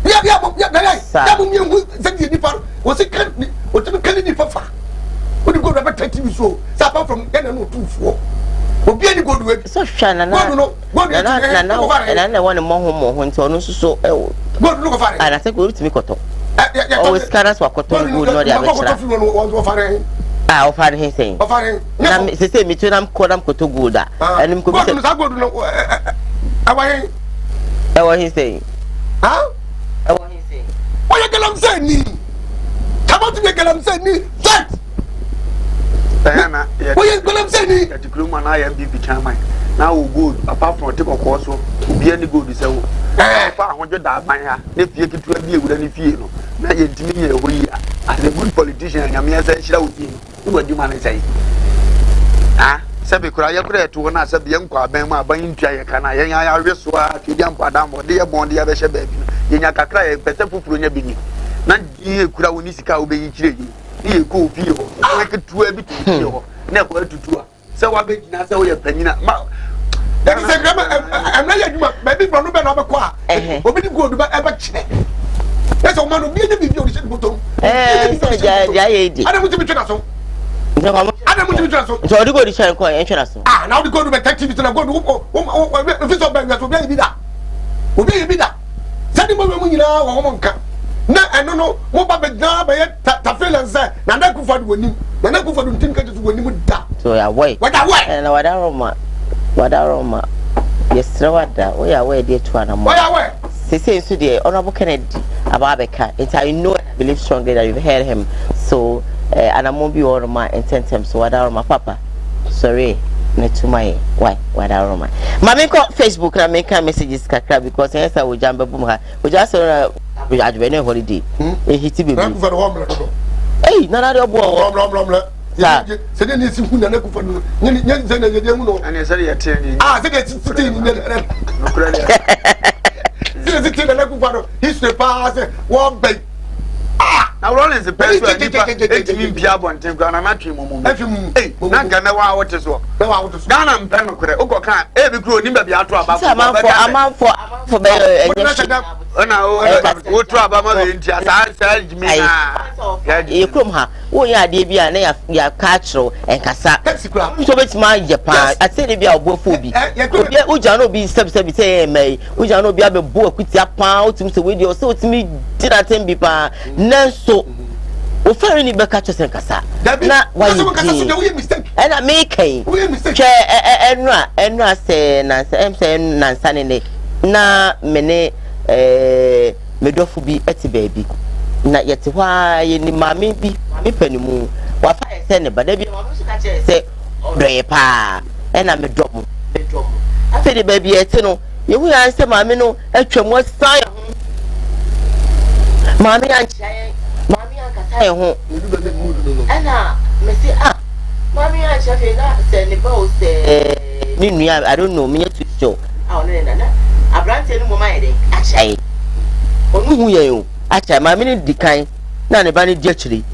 ya bu mi ngu se di ni par wo se kan o te kan ni fa what the go ebe 30 so apart from Ghana no tufo obi ani go do we so hwa na na won mo ho nti onu so go do ko fare ana se go timi koto o scaras wa koto go no dia be o fare he say o fare na se se mi tu nam koto go da enim ko bi se go do no awa he say awa he say o ya galam say ni tabatu be galam say ni that na o ya galam say ni that gruma na ya mbb chairman na o good apart from take okwo so obi ani good say wo fa ahonjo da ban ha na fie kitu abi ewura ni fie no na ye ntimi ye ho yi as a good politician nyame say shira wo fie no wadi man say sabe kura ya kura eto na sabe yan kwa ban ma ban ntua ye kana yan ya hweso a twedi ampa da mo de ye bon de ya be hye baabi ye nya kakra ye pese fufuro nya bi ni na ye kura woni sika wo be yi kire yi ye ko fie ho na ketu abi tu fie ho na ko atutu a se wa be gina se wo ye panyina ma that is a grandma I'm not yaduma baby from no be na be kwa obi di gold ba e ba kire that's o man obi nya bi bi o se bottom se ja ye di ada muti bi twena so ada muti bi twena so so di go di shine ko en twena so now di go do be TV to na go do fi so be so be bi da sadi mo mu nyina wo mo nka na eno no mo ba be na ba ye ta freelance na na ku fadu woni na ku fadu tin ka tu woni mu da so ya boy wada na wada roma yesra wada o ya we dey to anamo o ya we say so dey Honorable Kennedy ababeka it I know I believe strongly that you've heard him so anamo bi or ma intentem so wada roma papa sorry Netumai, why that Roma? Mammy call Facebook and make messages because yes, I will jump a boom. We just saw a holiday. He to be for the home. Hey, none of your boy. Said anything who never for you. And you said you're telling you. Ah, it's history pass one bag. Ah, now Rollins the best way to be Piabo and Tim Ghana matching. Hey, Nagana, what is what? Ghana and Penocre, Oka, every crew, Nimba Biatra, amount for what trouble I said, me. You come her. Oh, yeah, Debia, and they are Castro and Cassa. So it's my Japan. I said, if you are both Phoebe. Ujano be subscribed, may Ujano be able to book with your pound to video. So to me, did I tell me, Nanso, Ufari ni beka and Cassa. Not why you mistake. And I make a mistake. Enra say, Nansan, na mene, Medofu be eti baby. Na yet why ni mami bi mami panimu wa fa send ba da bi ma so ka say odre pa e na me dom afi de baby eti no ye hu ya say mami no atwam wasan ho mami an kasa ye ho ana me say mami an chafe na say ni ba o say ni nua I don't know me to show no na abrante ni mo ma ye de achai onu hu ye o acha ma mini dikan na ne ba ni di achiri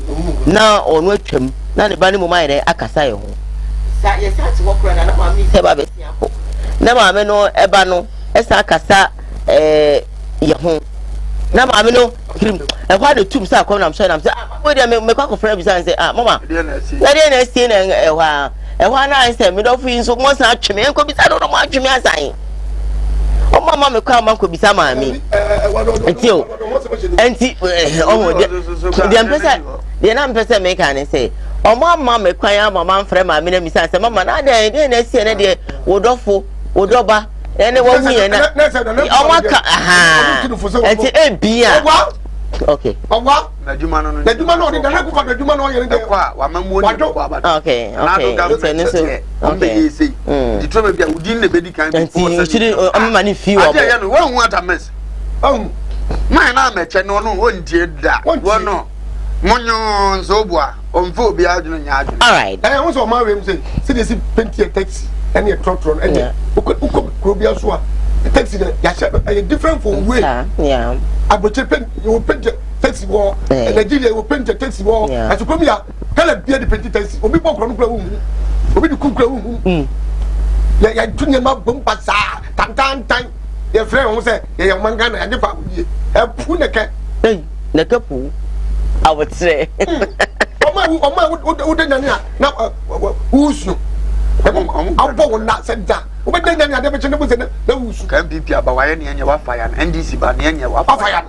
na onu atwam na ne ba ni mo mai re akasa ye ho sa ye sa ti wokura na ma mi se ba be sia ho na ma me no e ba no e sa akasa ye ho na ma me no krim e kwa de tum sa kwa na am so na am say we dey me kwa ko friend bi say mama dey na see na e hwa na say me do fu yin so mo sa atwem en ko bi sa do mo atwem asan o mama me kwa man ko bi sa ma mi entio enti the empesa the na empesa make an say o mama me kwa ya mama mfre ma mi na mi say mama na dey na see na dey wodofo wodoba ene wo hu ye na o maka enti bia okay owa na juma no dey na ku fa juma no ye dey kwa wa mamu ni kwa ba okay okay okay say the trouble bia udin na bedi kan before say o mama ni fi wo ade ye no wo hu atames man na meche no no wontie da wono monyo nsobua omfo obi adwunu nya adwunu all right wo so ma we say dey see penti taxi and a trotron and uko so a taxi ya different from way yeah aboche pen you penti taxi wo Nigeria you penti taxi wo as you come here kala bia the penti taxi obi bokro no kura wu obi di kukura wu ya tunya ma bomba sa tan your friend who say ya mangana ya defa ye e pu ne ke ne ke pu I would say o de nyanya na usu abo na se da o be de nyanya de be chene bu se na usu kan pipi aba wa ye ne nya wa fire na NDC ba ne nya wa fire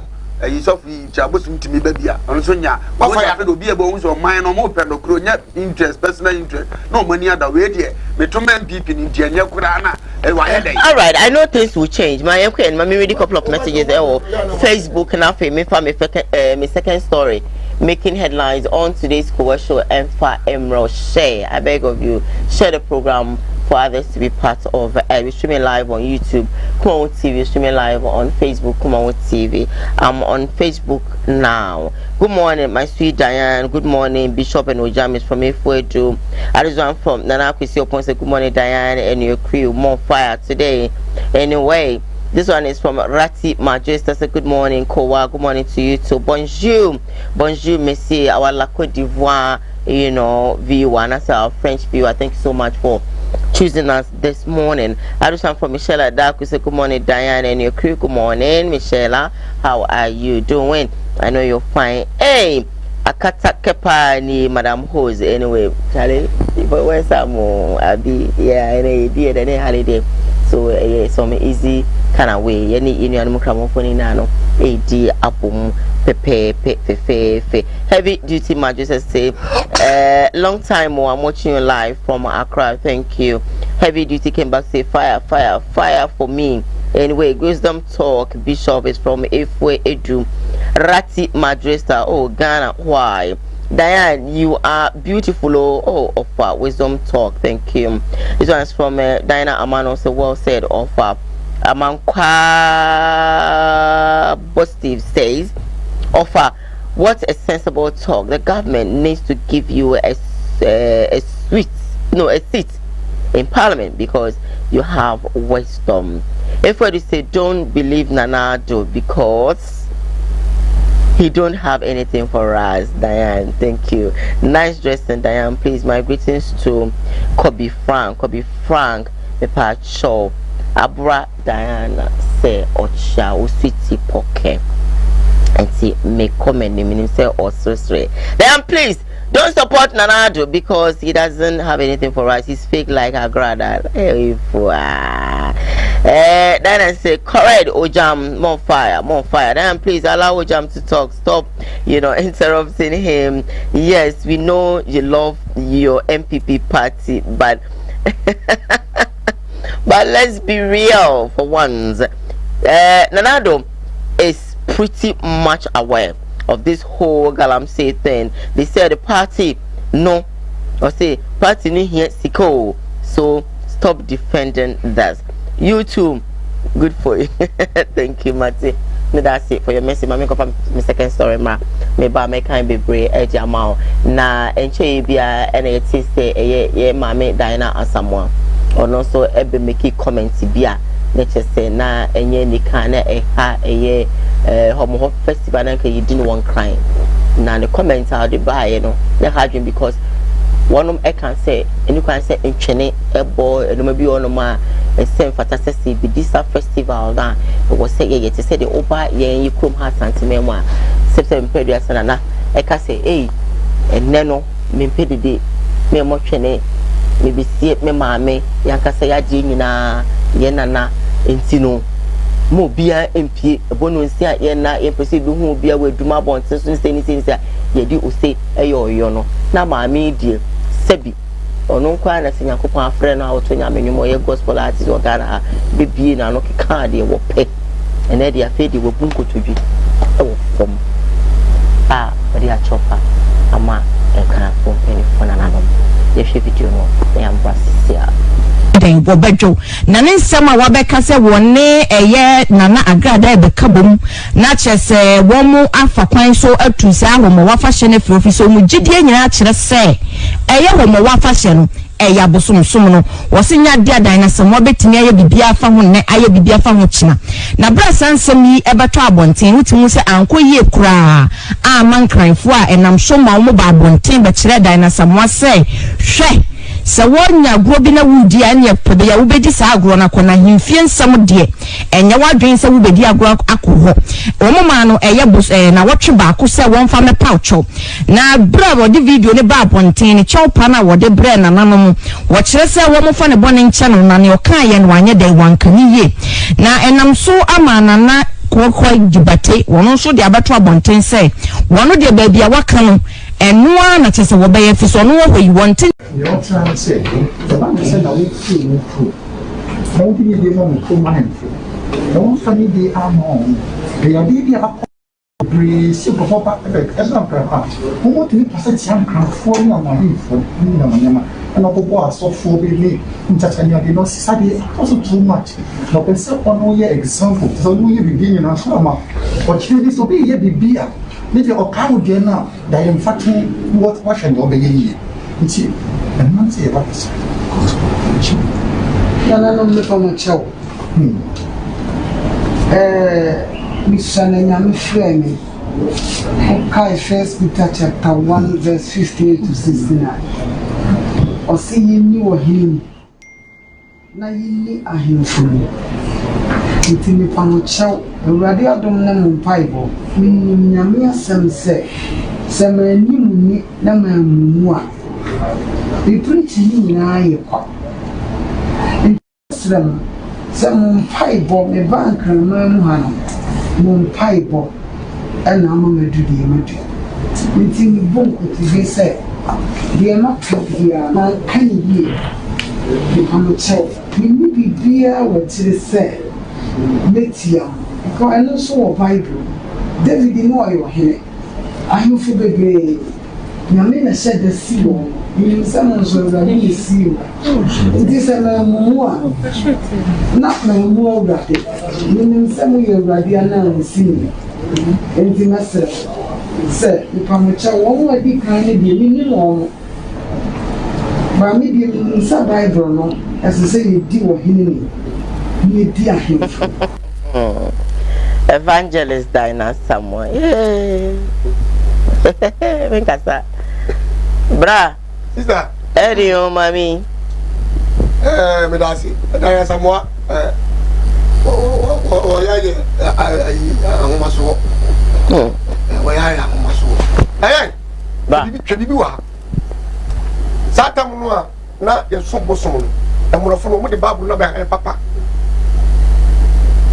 yi sofi chabosum timi ba bia on so nya wa fire do bi e bo so man no mo pendo kro nya interest personal interest no money ada we de me to man pipi ni de nya kura na all right, I know things will change. My and mommy read a couple of messages on Facebook and after my second story making headlines on today's Koowaa Show and for Emerald share. I beg of you, share the program for others to be part of. We're streaming live on YouTube, Kumawood TV, streaming live on Facebook, Kumawood TV. I'm on Facebook now. Good morning, my sweet Diane. Good morning, Bishop and Ojamis from Ifwedu. Arizona from Nana Kwesi Oponse. Good morning, Diane, and your crew. More fire today. Anyway, this one is from Rati Majesta. Say good morning, Koowaa. Good morning to you too. Bonjour, bonjour, Monsieur. Our La Côte d'Ivoire, viewer. That's our French viewer. Thank you so much for choosing us this morning. I just want from Michelle Adaku. Say good morning, Diane, and your crew. Good morning, Michelle. How are you doing? I know you're fine. Hey, akata kepa ni Madam Hose. Anyway, Charlie, where's some Abi? Yeah, any idea that any holiday. So yeah, some easy kind of way. Any animal cramophone nano. AD apum pepe. Heavy duty magistrate say long time more. I'm watching you live from Accra. Thank you. Heavy duty came back say fire for me. Anyway, wisdom talk. Bishop is from Ifwe Edu. Rati Madresta. Oh Ghana, why? Diane, you are beautiful. Oh, offer wisdom talk. Thank you. This one is from Diana Amano. So well said. Offer. Amankwa Positive says, offer. What a sensible talk. The government needs to give you a seat in Parliament because you have wisdom. If we say don't believe Nanado because he don't have anything for us. Diane, thank you. Nice dressing, Diane. Please, my greetings to Kobe Frank, Pepa Show, Abra Diana say Ocha Uswiti Poke, and see me comment him say Ososre. Diane, please don't support Nanado because he doesn't have anything for us. He's fake like a grada. Then I say, correct, Ojam, more fire. Then please allow Ojam to talk. Stop, interrupting him. Yes, we know you love your MPP party, but but let's be real for once. Nanado is pretty much aware of this whole Galamsey thing. They say the party no, or say party no here siko. So stop defending that. You too, good for you. Thank you, Mati. That's it for your message. Mami ko my second story ma. Me ba me kan be brave ejamao na enche bia ene ti say ye mami Diana Asamoah. Ono so ebe make comment bia na chese na enye nika na eha eye homo festival na ka yidin one crime. Na the comment how the buy no. Na hadwin because one can say and you can say in Chene a boy and maybe on my same fantasy be this festival that it was say to say the over you come heart and memoir September period and I can say hey and neno me pedi de me mo Chene maybe see it me mame yanka say ya jinina yenana entino mo bia MP bonu nsia ye na ye pese du hu bia waduma bon so say ni say ye di o say eyo no na mame die sebi ono kwa na sinyakopon afre na otonya menwmo ye gospel artist o Ghana bebie na no keka de wo pe ene de afedi wo bunkotodwi e wo fom a odi a chopa ama enka fom eni fona na no ye hwe video no ya mbrasia den bo bedwo na ne nsem a wabeka se wone eye nana agrada e beka bom na chese wo mu afa kwan so atusa ahomo wafa hye ne frofi so mu gidie nyina kire se eye homo wafa hye no eya bosomsom no wosinya dia dan na sem obetimi aye bibia afa ho ne aye bibia afa ho kina na bra sansem yi ebeto abonten wutimu se anko yie kura a mankranfo a enam so ma wo ba abonten be kire dan na sem wa se hwe se wonya gro bi na wudi ane pode ya wobedi sa agro na kona himfie nsam de enya wadwen se wobedi agro akoho omoma no eye bos na wotwe ba ko se wonfa me paucho na bra wodi video ne ba bonten ne chewpa na wodi bra na nanom wo kire se wo mofa ne bone nche no na ne okan ye no anye dai wankani ye na enam so amana na kokoi dibate wono so de abato abonten se wono de ba bia waka no enua na chese wo beye fiso no wo yi wonten
you all trying to say the man said that we feel no true no be dey no to man no funny dey am on they are dey about brace ko papa esa pra who want to pass jam kan for na money for ni na manyama and go go so for be me ntachanya dey no sabi also too much no person on your example so no you begin na so ma o chiri so be ye bibia maybe o kawo de na da in fact what should go be ye nti and man say about this
no me come chow mi sana nyame frɛ me okay, 1 Peter chapter 1 verse 58 to 69 o see yini wo him na yini ahemfo nti me pamo chow awurade adom na mo mpaibo min nyame asɛm sɛ manim ni na mamumu a we preach ni na ye kwa Islam sɛ mo mpaibo me bank na mu ha no mo mpaibo ɛna mo medudi medu nti me bonko TV sɛ deɛ ma kabia na kan yie me pamo chow me ni bibia wɔ tire sɛ metia ko eno so wo Bible David no ayo hene ahemfo bebre nyame na hyɛ da si wɔ menim sɛ no nso awurade yɛ si o nti sɛ maamumu a na maamu awurade menim sɛ moyɛ awurade ana a nsi me nti mɛserɛ sɛ mepamokyɛ wɔn a di kan no deɛ menim wɔn ba me deɛ menim sɛ bible no ɛsɛ sɛ yɛdi wɔ hene ne yɛdi ahemfo
Evangelist Dinah Samuel. Menkasa. Bra.
Sister.
Eri o mami.
Me dasi. Dinah Samuel. Ya ye ahomaso. Ya ahomaso.
Ba.
Twedi bi wa. Satam no a na ye so bosom no. Amurofo no mo de Bible no ba papa.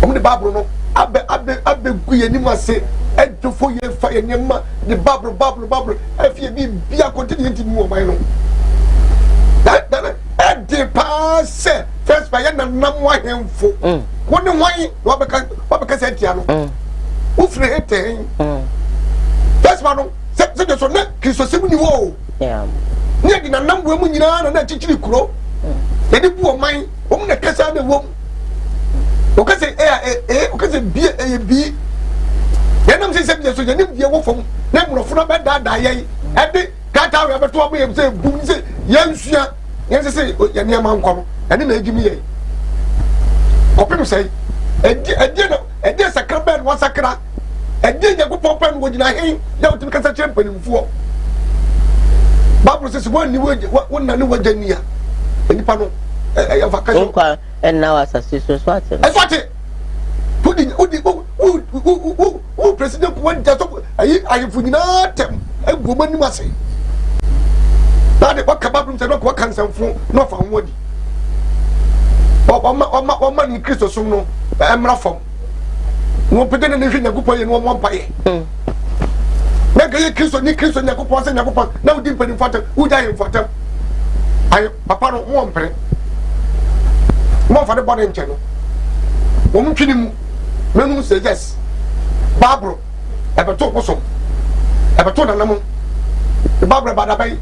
Mo de Bible no abe guye ni ma se edofo ye fa ye nyema the Bible afie bi bia continue mu o man no that e pass first by na nam wa hemfo woni wan wa beka se tia no wo fre eten first man no se de so na Kristo se mu ni wo
yeah
ni adi na nam wo mu nyina na chichiri kuro e di bu o man o mu na kasa na wo o ka say o ka say bi bi yanam say se so yanim die wo fom na murofo na be da ye e de kata we beto obo ye say bum say yansua yan say yane ma nkom ene na ejimi ye opim say edi sakra ben wa sakra edi nyagopo pen wo gina hen ya otim kasa kire panimfuo Bible says when wo na ni wajania enipa no ya vacation
and now as a sister swati
swati who president went just ayi funyina tem egoma ni mase na de waka babum se no ko kansamfo no fa nwodi o ni Kristo sum no emra fom no pede na hwe nyagopo ye no mo mpaye na gaye Kristo nyagopo se nyagopo na udi mpani fata uja ye fata ayi papa no mo mpere mo fa de body nche no wo mtwini mu menu say yes Bible ebeto kosom ebeto na namu Bible ba da bai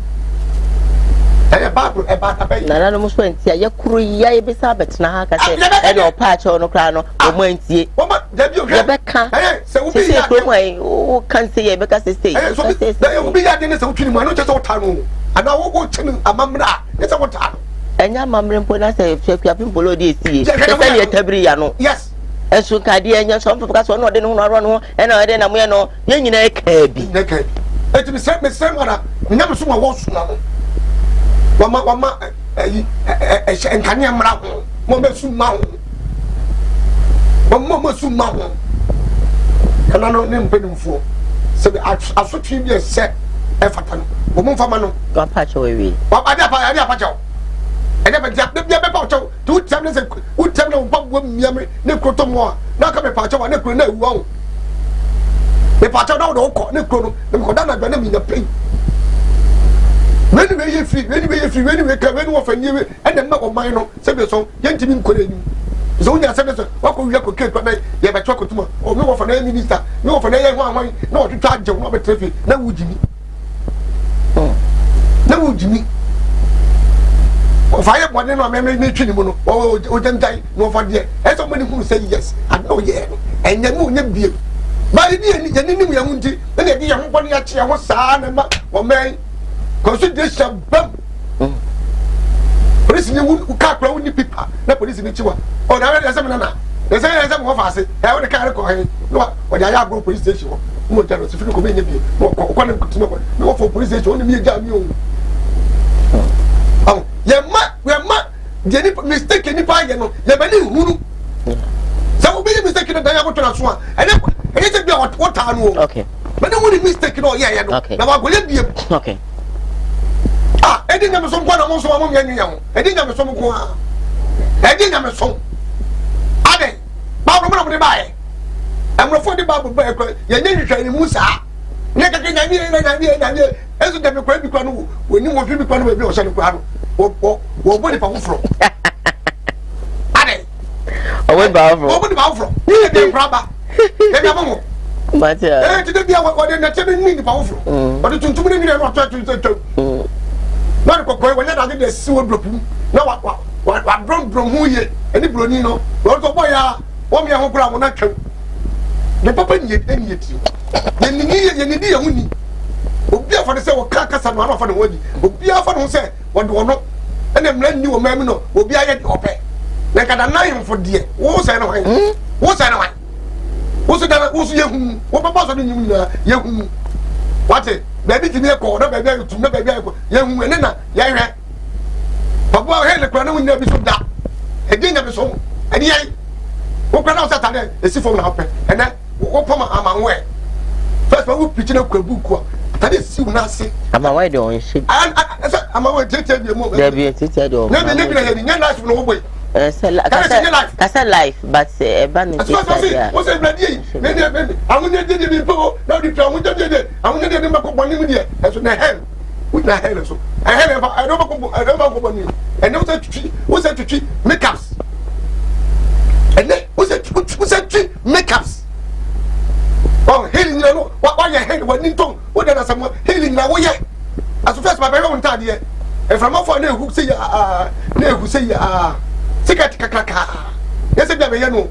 Bible ba da bai
na no so entia ye kuru ya ye bisa betena ha ka se e no pa cha no kra no o mo entie
o ma da bi o
ye beka
se wo bi ya
ko mo o kan se ye beka se stay
so da ye bi ya de ne se wtwini mu no che se wo ta no ana wo chini amamra ne se wo ta
enya mamre mpo na se fia pimpolo di esi se se ye tabiri ya no
yes
esu kadi enya so mpo ka so no de no ro no e na de na mo ye no ye nyina e ka bi
eti me se mara nyam so ma wo so na wama enkane amra ho mo be su ma ho mo su ma ho kana no ne mpenimfo se asotwi bi se e fata no wo mo fama no
go pa cho we
wa ade pa cho ede be dia be pa cho tu tem ne se u tem ne pa wo miame ne kroto mo na ka be pa cho wa ne kro na ewu ho be pa cho na wo ko ne kro no ne ko da na gba na mi nya pay when we free when we can when we for new and then no man no se be so yentimi nkore ni so nya se be so wa ko wi ko ke ko na ye be twa ko tuma o me wo for na minister me wo for na ye ho anwan na o twitwa agye no be trefi na wujimi na wujimi o fa ye bode no me twini mu no o jantai no for de e so many who say yes I know ye enya mu nya bie ba ni ni ni mu ya munti na de ya ho bode ya che ho saa na ma o me consideration bam police ni wu ka kra wu ni pipa na police ni chiwa o na we say na they say mo fa ase e we ka re ko hen no o ja ya go police station mo jaro se fi ko be nya bi ko na kutuma ko no for police station ni mi ja mi o ye ma je ni mistake ni pa ye no ye be ni hunu sa wo be mistake na dan ya go to na so a e se bi what ta no
okay
but no ni mistake no ye no na wa go le bi
okay
edi nyame so kwa na mo so ma mo nya ho edi nyame so mo ko a edi nyame so ade ba mo mo de bae amrofo de ba bo ba ko ye nya hwehwa ni musa ne ka ke nya ni ezu de me kwa bi kwa no woni mo fi bi kwa no be o se no kwa no wo bo de pa wo fro ade
o we ba fro
wo bo de ba fro ni de braba e bia mo
Matia.
To be our what the children need powerful. But to me, not try to not go when I did the sewer broken. No, what brom who ye, any Brunino, what the boy are, what me a whole ground when I come. The papa yet, and yet you. Then you need a winnie. Be for the same carcass and one of the word. Be for who say, what do not, and then let you a mamino will be a yet open. Like a 9 for dear. What's I know? What's I know? What's that? What's young? What papa young? What it? Baby to me a call, baby to me, baby, young women, young. Papa had the crown will never be so dark. Again, never so. And yet, what can I say? The sea phone happen, and then what come among way. First, I will pitch in a book. That is soon I say. I'm away doing shit. I'm away to tell you more. There be a teacher. Never in your life, no way. I said life, but a band. What's a bloody? Maybe I'm going to do it before. Now the plan with the I'm going to do my company as in the hand with my hand. So I don't know. And what's that to treat makeups? And then what's that treat makeups? Oh, healing, why your head when you don't, what are some healing now? As first, my very own time here. And from off for who say, Secret Kaka. Yes, I never know.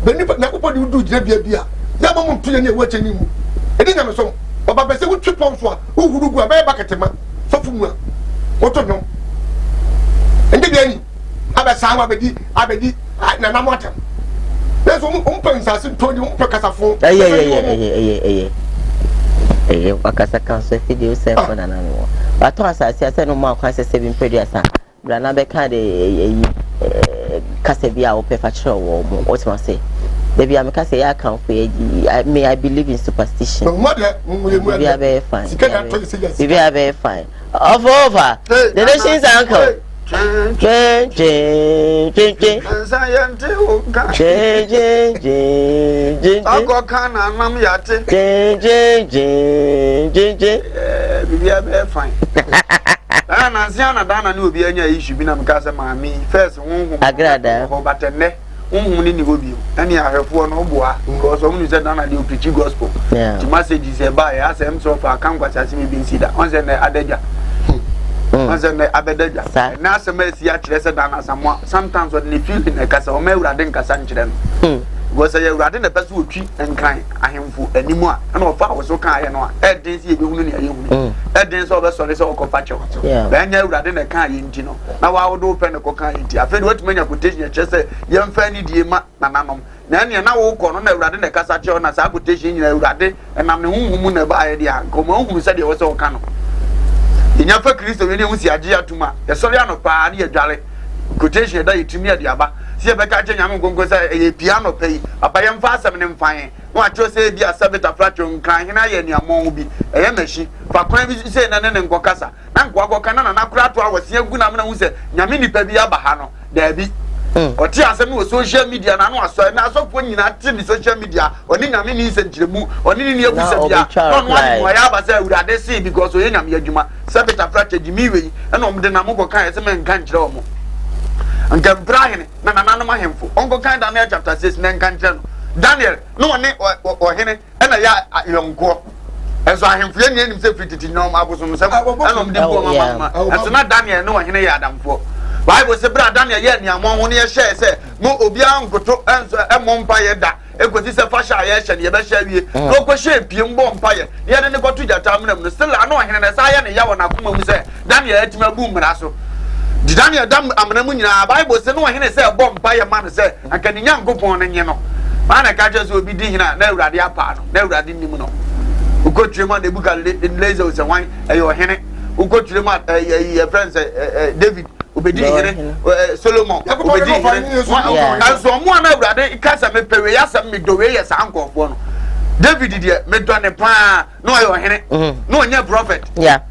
But nobody would do Jabia. Yamam to any watching you. I didn't have so. But I say, what trip on for who would go back at him? So, what to know? And then, have a sound I bedi, and I'm not. There's one open as told you, Pacasafo. Wakasa council video self on an animal. But once I said no more, I said, pretty Brana beka de kasebia o pefacho wo what must say they be ameka say ya kan for I believe in superstition we are very fine we are very fine over the nation's uncle
we are very fine. Nansiana Dana knew be any issue been a casa mammy first agrada but ni will any I have one oboa because only said Dana you preach gospel. The message is a buy as him so far come what has me been see that once and adeja. Once and abedaja. Now some mercy actually said Dana someone sometimes when they feel in a casa or may I think a sanchidem. Was a rather the best would treat and kind I him for anymore. And of I was so kind and one. Ed didn't see you. Ed didn't solve us on this all compacho. Then you rather than a kind in Gino. Now I would open a cocaine. I feel what many quotation just say, young Fanny dear Manam. Then you now walk on a rather than a cassation as I quotation in a rather, and I'm the woman by the uncle who said it was all canon. In your first Christian, you don't see a Gia Tuma, the Soriano Party, a jolly quotation that you to me at the Abba. See a catching I'm going to say a piano pay, a payam fast and fine. What you say, be a subject of flattery, crying, and I and your mom be a machine. For crime, say, and then Gokasa. And Guacanan and Akratua was here, good amount who said, Yamini Pebia Bahano, there be. Or Tiasam was social media, and I was so now so when you not see the social media, or Ninamini and Jimu, or Nini Yabusabia, not one why I was there would see because we am Yajuma, subject of flattery, Jimmy, and on the Namuko kind of man can't show. And get Brian, Nana Mahimfo, Uncle Kind Daniel chapter 6, Nan Canton. Daniel, no one or Henry, and a young girl. And so I am feeling himself to know I was on the 7th. And so not Daniel, no one Henry Adam for. Why was a brother Daniel yet? Your mom only a share, say, Mo Obiang go to answer a Mompire that it was this a fashion, yes, and you better share you. No question, Pium Bompire. Yet in the go to the time, still I know Henry as I am a Yawana who said, Daniel ate my boom rasso. Did Daniel Dam Amnamunia Bible say no one say a bomb by a man say and can young go on and you know. Man catches will be digging out no radia part, no radinimuno. Who go to the book in lasers and wine a your henny, who go to the friends David, who be digging Solomon, and so one of rather Casa me Periasa me do way as uncle of one. David did me done a plan, no your henny, no near prophet. Yeah.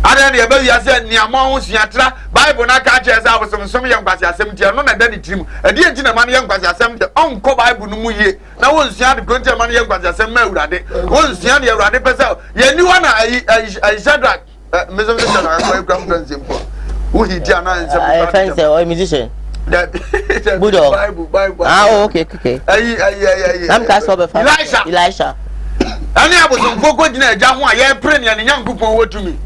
I don't know if said near Mount Yatra, Bible not catches out some young Basia 70, or none of that team. A dear gentleman young Basia 70, Uncle Bible no more. Now was young Gunter man young Basia 70, was young Radipazal. You knew one I Shadrach, Mr. Grandson simple. Who he Jana and friends or musician. Bible. Ah, okay. I'm Castle Elisha. ani abosom foko gina eja ho a ye pre ne nyankopon wotumi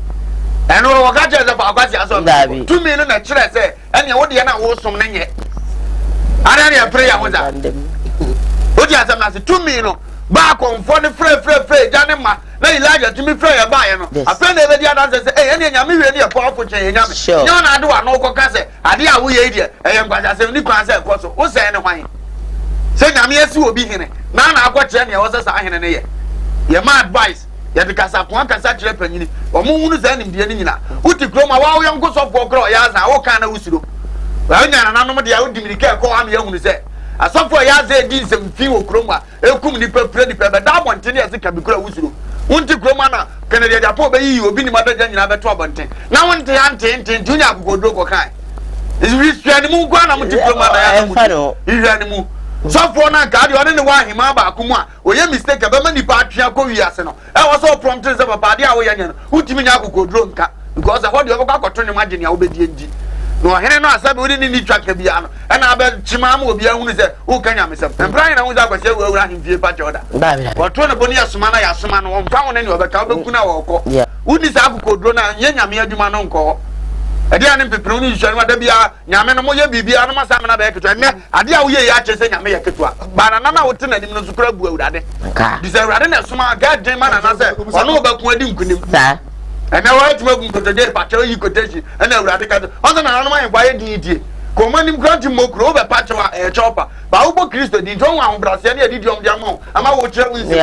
eno wo ka che se fa akwasi aso tumi no na kire se ene wo de na wo som ne nye ara ne pre ya ho za o di asam na se tumi no ba konfo ne frɛ ja ne ma na ilaja tumi frɛ ya ba ye no afɛ na ebe di adanse se ene nyame wie ne po afo chen nyame nya na ade wa no ko ka se ade a wo ye die eye nkwaja se ni kwan se ko so wo se ne hwan se nyame esi obi hene na akɔ kire ne wo se sa hene ne ye ma advice ya de kasa ko kasa kire panyini o mu hunu za nim die ni nyina uti kroma wa wo yanko sofo kro ya za wo kan na usuro wa nya na nanom de ya wo dimirika ko am ya hunu se asofo ya za di nsem fi wo kroma ekum ni pepre ni pebe da bonte ne ya bi kro usuro unti kroma na kene de japo be yi obi ni madaja nyina be to abonte na wonte ante tunya agogodro ko kan isi hwani mu kwa na muti kroma na ya mu hwani mu sofo na ka de one ne wa hima ba akumu a oye mistake be ma nipa atwea ko wiase no e wo so prompt se papa de a wo yanya no utimi nya agogodro nka because what do you go akoto ne magene a wo be die ndi no hene no asabe wo ni twaka bia no e na ba chima ma obi ahunu se wo kanya mesem empran na wo za kwase wo awura himfie pa choda wo to ne boni asoma na yasoma no wo mfa wo ne ni obeka wo bekuna wo ko udi sa agogodro na nyanya me adwuma no nko ade ane pepero ni hwani wada bia nyame no moye bibia no masame na ba yeketo ene ade a wo ye ya kyese nyame yeketo ba na wo te na nim no sukura bu awurade di se awurade na soma garden ma na se ono ba ku adi nkunim sa ene wa tuma bu nkotoje pa che yi koteji ene awurade ka ono na no ma ye gwa ye die ko manim granti mokro be pa che wa chopa ba wo bo Kristo di nton wa brase ne adi diom dia mo ama wo kire wo nsi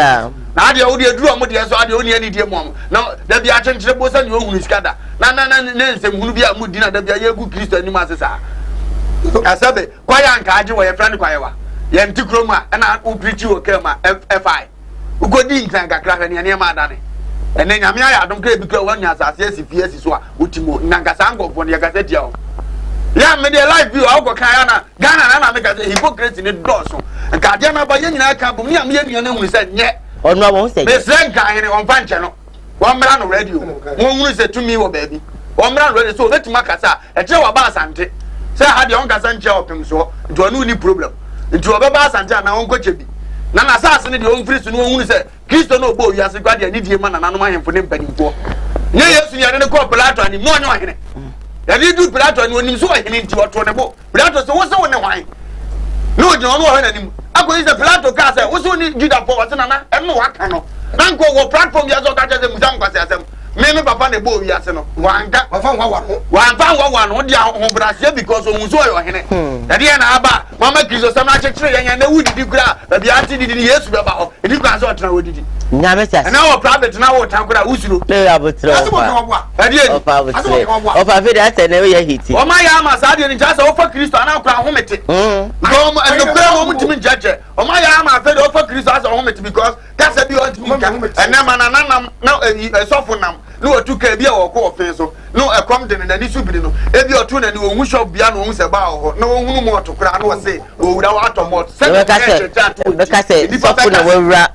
na ade wo de duru mo de so ade oni ani die mo na da bia chenchire bo sa ni ohunu skada na ne nsem hunu bia mu dina da bia ye gu Kristo ani ma sesa asabe kwa ya nka age wo ye friend kwa ye wa ye ntikro ma na wo preach wo kema fi ugodi nkan kakra hwe ne ma adane ene nyame ya adom kra bi kra wa nya asase asifie asi so a utimo nankasa angofo ne ya gasa dia o ya me de live view awko kan ya na Ghana na me ka say hypocrisy ne doso nka dia na ba ye nyina ka bom ni am ye nua na hunu se nye onu abo se me se nka hene on fa nche no won mra no radio won hunu se tumi wo baabi won mra no radio so betima kasa e kire wa ba asante se ha de on kasa nche opem so nto onu ni problem nto oba ba asante na won koche bi na sase ne de on free so no hunu se Kristo no bo wiase kwa de ni die ma na nanom ahemfo ne mpanimfo nye Yesu ya ne ko Plato ani no onyo hene ya di du Plato ni onim so hene nti woto ne bo Plato so wo se wo ne hwan no je ono hene nim ago is the Plato ka say wo so ni Juda for what na eno waka no na nko wo platform ya zo ka che se musam kwase asem me papa ne bo wiase no wanka wa fa nwa no dia ho brase because o muso yo hene ya di na aba mama Kristo sam na chekire yan na wudidi kura ba ati didi Yesu be ba ho edi kwa so otena wodidi nyame sia na wo private na wo tankura usuro le abotro adi ofa fe da se na we ya hiti o ma ya ma sa de ni jasa wo fa Kristo ana kura homete no eno kura wo mutimi jaje o ma ya ma fe de wo fa Kristo asa homete because kasa bi on timi ka ena ma na sofo nam no otuka bia wo ko ofen so no ekom de na ni subiri no ebi otu na ni wo hu shop bia no hu se ba ho no hu mo otokura no se wo wura wa atomot se ka se sofo na wo wura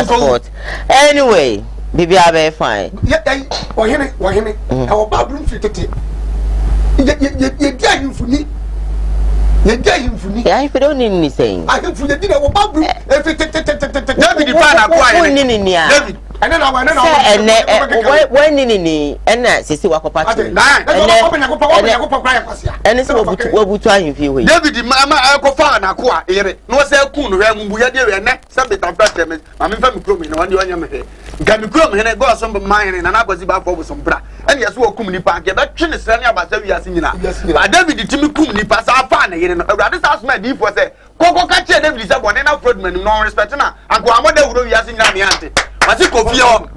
sport anyway bibi abe fine
wo hene e wo ba brum fitete ye dia himfuni
ya ife don't need me saying
ahemfu ye dia wo ba brum e fitete
David pa na kwa
ye David
ene na
when ni ena sisi wakopati ene se wobutu ahimfi we
David ma ekofa na kwa ere no se ku no hwe mbu ya de we ne se betan pratem ma me fa mikro mi na wande wanya me he nka mikro mi ne go so ma hene na agozi ba fo so mbra ene yeso okum nipa nke be twe ne sra ne abasa wi ase nyina ba David timi kum nipa sa fa na yere no awurade sa asma di fo se koko ka che David se bone na fraudman no respect na anko amoda wuro wi ase nyina me ante mati kofie o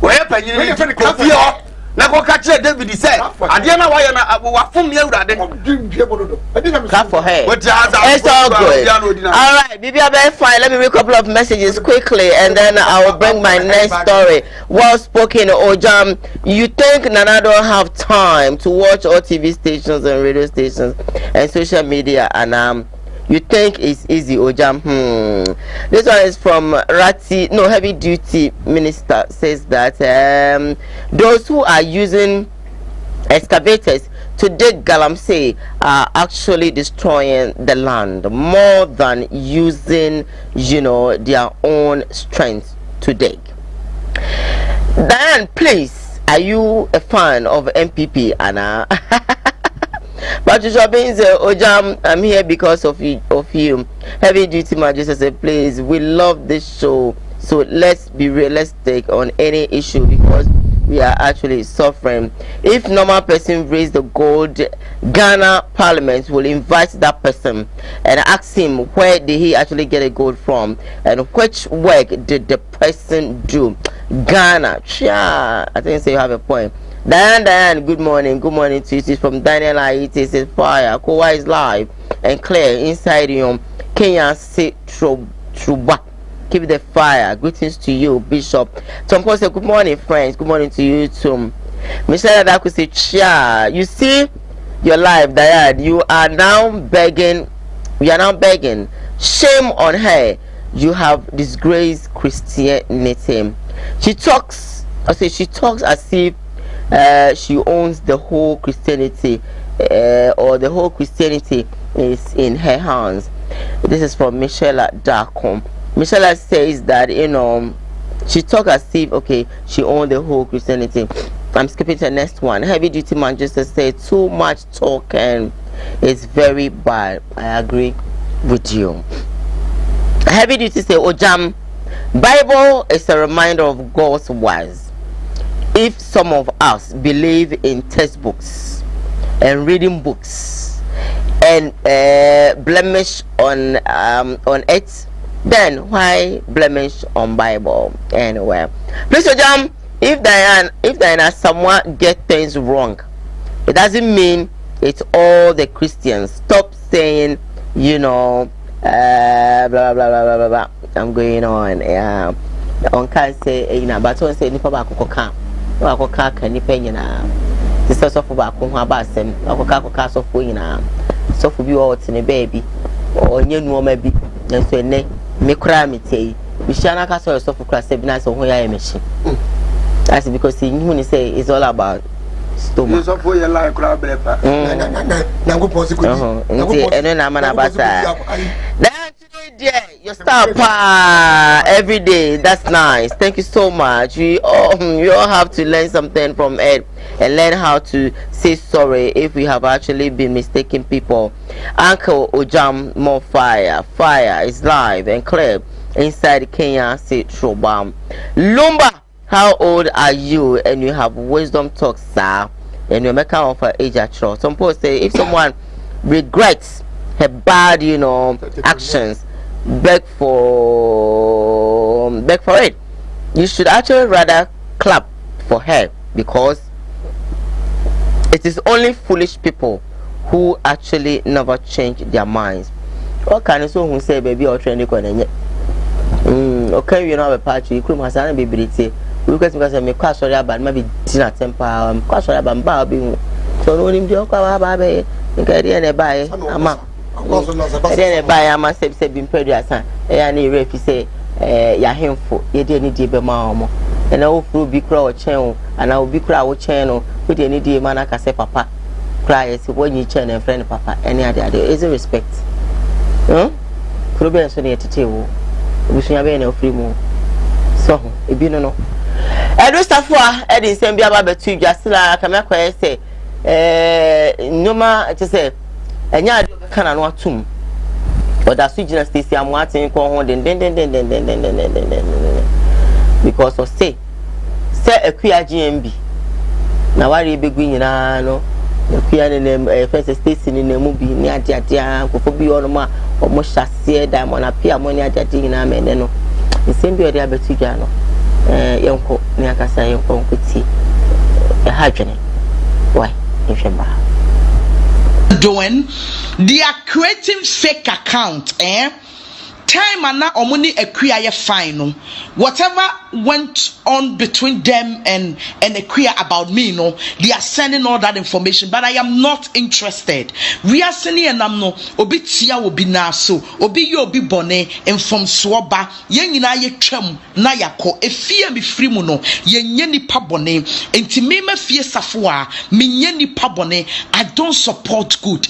we panyini ni kofie o na ko ka che David say ade na wa ye na wafom ne awurade
clap for her. It's all good. All right, Bibi Abe, fine. Let me read a couple of messages quickly, and then I will bring my next story. Well spoken, Ojam. You think Nana don't have time to watch all TV stations and radio stations and social media, and you think it's easy, Ojam? This one is from Rati. No, heavy duty minister says that those who are using excavators to dig galamsey are actually destroying the land more than using, their own strength dig. Diane, please, are you a fan of MPP, Anna? But you should be Ojam, I'm here because of you. Heavy duty magistrate said, please, we love this show. So let's be realistic on any issue because we are actually suffering. If normal person raise the gold, Ghana Parliament will invite that person and ask him where did he actually get a gold from and which work did the person do. Ghana, I think so you have a point. Diane, good morning to you. This is from Daniel It is fire. Koowaa is live and clear inside you. Kenya say Truba. Keep the fire. Greetings to you, Bishop. Tom Paul said, good morning, friends. Good morning to you too. Michelle Adaku said, Chia. You see your life, Diane. You are now begging. We are now begging. Shame on her. You have disgraced Christianity. She talks as if she owns the whole Christianity, or the whole Christianity is in her hands. This is from Michelle Adaku. Michelle says that, she talks as if, okay, she owns the whole Christianity. I'm skipping to the next one. Heavy duty man just say too much talking is very bad. I agree with you. Heavy duty say, Ojam, Bible is a reminder of God's words. If some of us believe in textbooks and reading books and blemish on it, then why blemish on Bible anyway? Please, Ojam, if Diana someone get things wrong, it doesn't mean it's all the Christians. Stop saying, blah blah blah blah blah blah. I'm going on. Yeah, on can say, but don't say nipa ba kokoka. Wa kokoka kan nipa nyina. This is so ba ko ho abasem. Kokoka so fo nyina. So fo bi o tene baby. Onye nuoma bi. Nso ene me kura me tei. We shana ka so for class be na so ho ya meshi. That's because you say it's all about stomach.
So for your life kura brepa.
Na go pose ko.
Eno na mana basa. Your star every day. That's nice. Thank you so much. We all have to learn something from it and learn how to say sorry if we have actually been mistaking people. Uncle Ojam, more fire. Fire is live and clear inside Kenya. Say Trobam. Lumba, how old are you? And you have wisdom talk, sir. And you make out for age at all. Some people say if someone regrets her bad, actions, beg for it. You should actually rather clap for her because it is only foolish people who actually never change their minds. What can you who say baby or training okay, you know a party, you could have be brity. Because I make quite sorry about maybe dinner temper, I'm quite sorry about Barbie. So no him joke about baby. You buy then buy a massive been previous and if you say ya himful, you didn't need be mamma. And I will be crow channel and I will be crowd channel with any dear man I can say papa. Cry as when you channel and friend papa, any other day is a respect. Could be so near to table. We should have any free move. So, if you don't know. I do stuff for Eddie Sambia Baba to just like I say, no ma to say. And ya can not tomb. But that's regional Stacy, I'm watching because of say a queer GMB. Now, why are you beginning? No, the queer name, first Stacy in the movie near Jatia, for be on ma, almost chassis, diamond appear money at Jatina, and no. The same be a diabetic, young cook, near Casa, young could see a hygienic. Why, if you're bad.
Doing they are creating fake account time and now money a final whatever went on between them and a queer about me they are sending all that information but I am not interested. We are sending and I'm no obi tia will be now so obi you obi bone and from swaba yen na ye twam na yako e fear me free mu no yen nipa bone enti me ma fie safo a me nipa bone. I don't support good.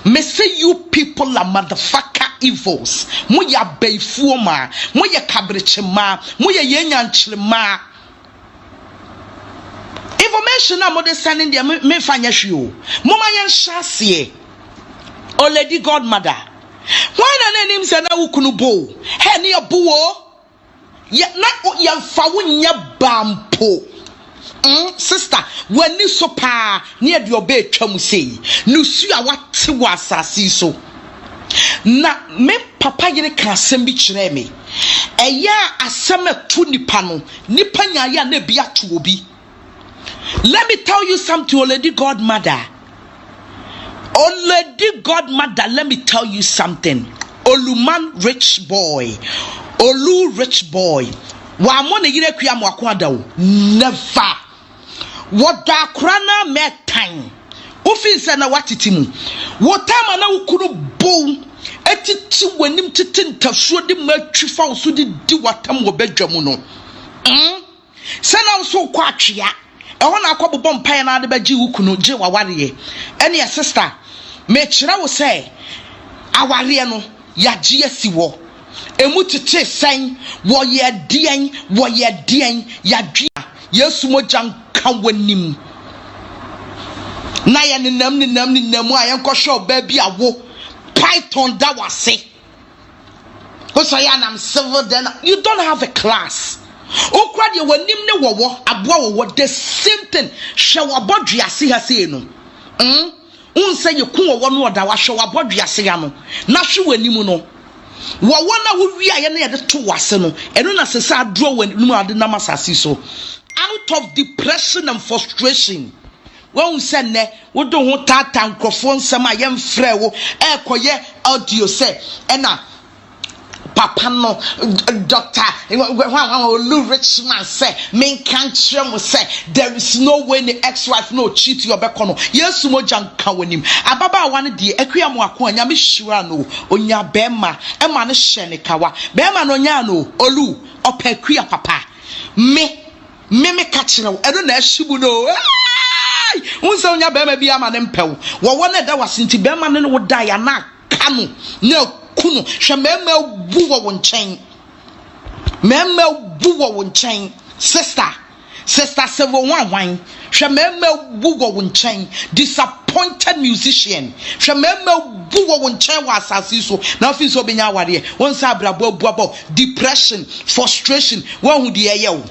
Me say you people are motherfucker evils. Moya beifuoma, moya cabrichema, moya yenyanchima. Information I'm understanding there me fanya show. Mama yan shasiye. O lady godmother. Why na name say na ukunu bo? He ni obuo. Ya na ya fawo nya bampo. Sister, when you so pa near the obey chum say, no see a what was so. Na me papa yene can send me me. A ya a summer to nipano, nipanya ya nebia to obi. Let me tell you something, Lady Godmother. Oh, Lady Godmother, let me tell you something. Oluman rich boy. Olu rich boy. Wa mone yire kwa mwakwada o. Never. What da krana me time. Ofin se na watiti mu. Wo time na ukunu bo. Etiti wanim titi ntasuo de matwifa so de di watam wo badwamu no. Se na so kwa atwea. E wona akobobom mpan na de baji ukunu je waware. Ene ya sister, me kira wo se aware no yaje asiwo. Emu tete sen wo ye dien yadwe Yesu mojan kan wanim na ya ninam ayenko show baby awo python that was say so ya nam civil then you don't have a class okra de wanim ne wowo aboa wowo the same thing hwe wabodwe ase ha sei no unse ye ku wowo no oda wa hwe wabodwe ase ya no na hwe wanim no wowo na wo wi aye na ye de to wase no eno na sesa adro wanim ade na masasi so out of depression and frustration. When we say ne, we don't want that and microphone some young frere koye audio say ena papa no doctor Olu rich man say men can't say there is no way the ex-wife no cheat your bekono yesu mo janka wanim ababa wan de akua mo ako anya me hwira no onya bema e ma ne hye ne kawa bema no nya no Olu opakua papa me kachiro edo na ashibu no unsa onya bema bia ma ne mpew wo wona da wasinti bema ne wo da ya na kanu na kunu hwe mema bu wo nchen sister 711 hwe mema bu wo nchen disappointed musician hwe mema bu wo nchen wa asasi so na ofi so benya aware wonsa abrabo abuabo depression frustration wo hu de yeyewo.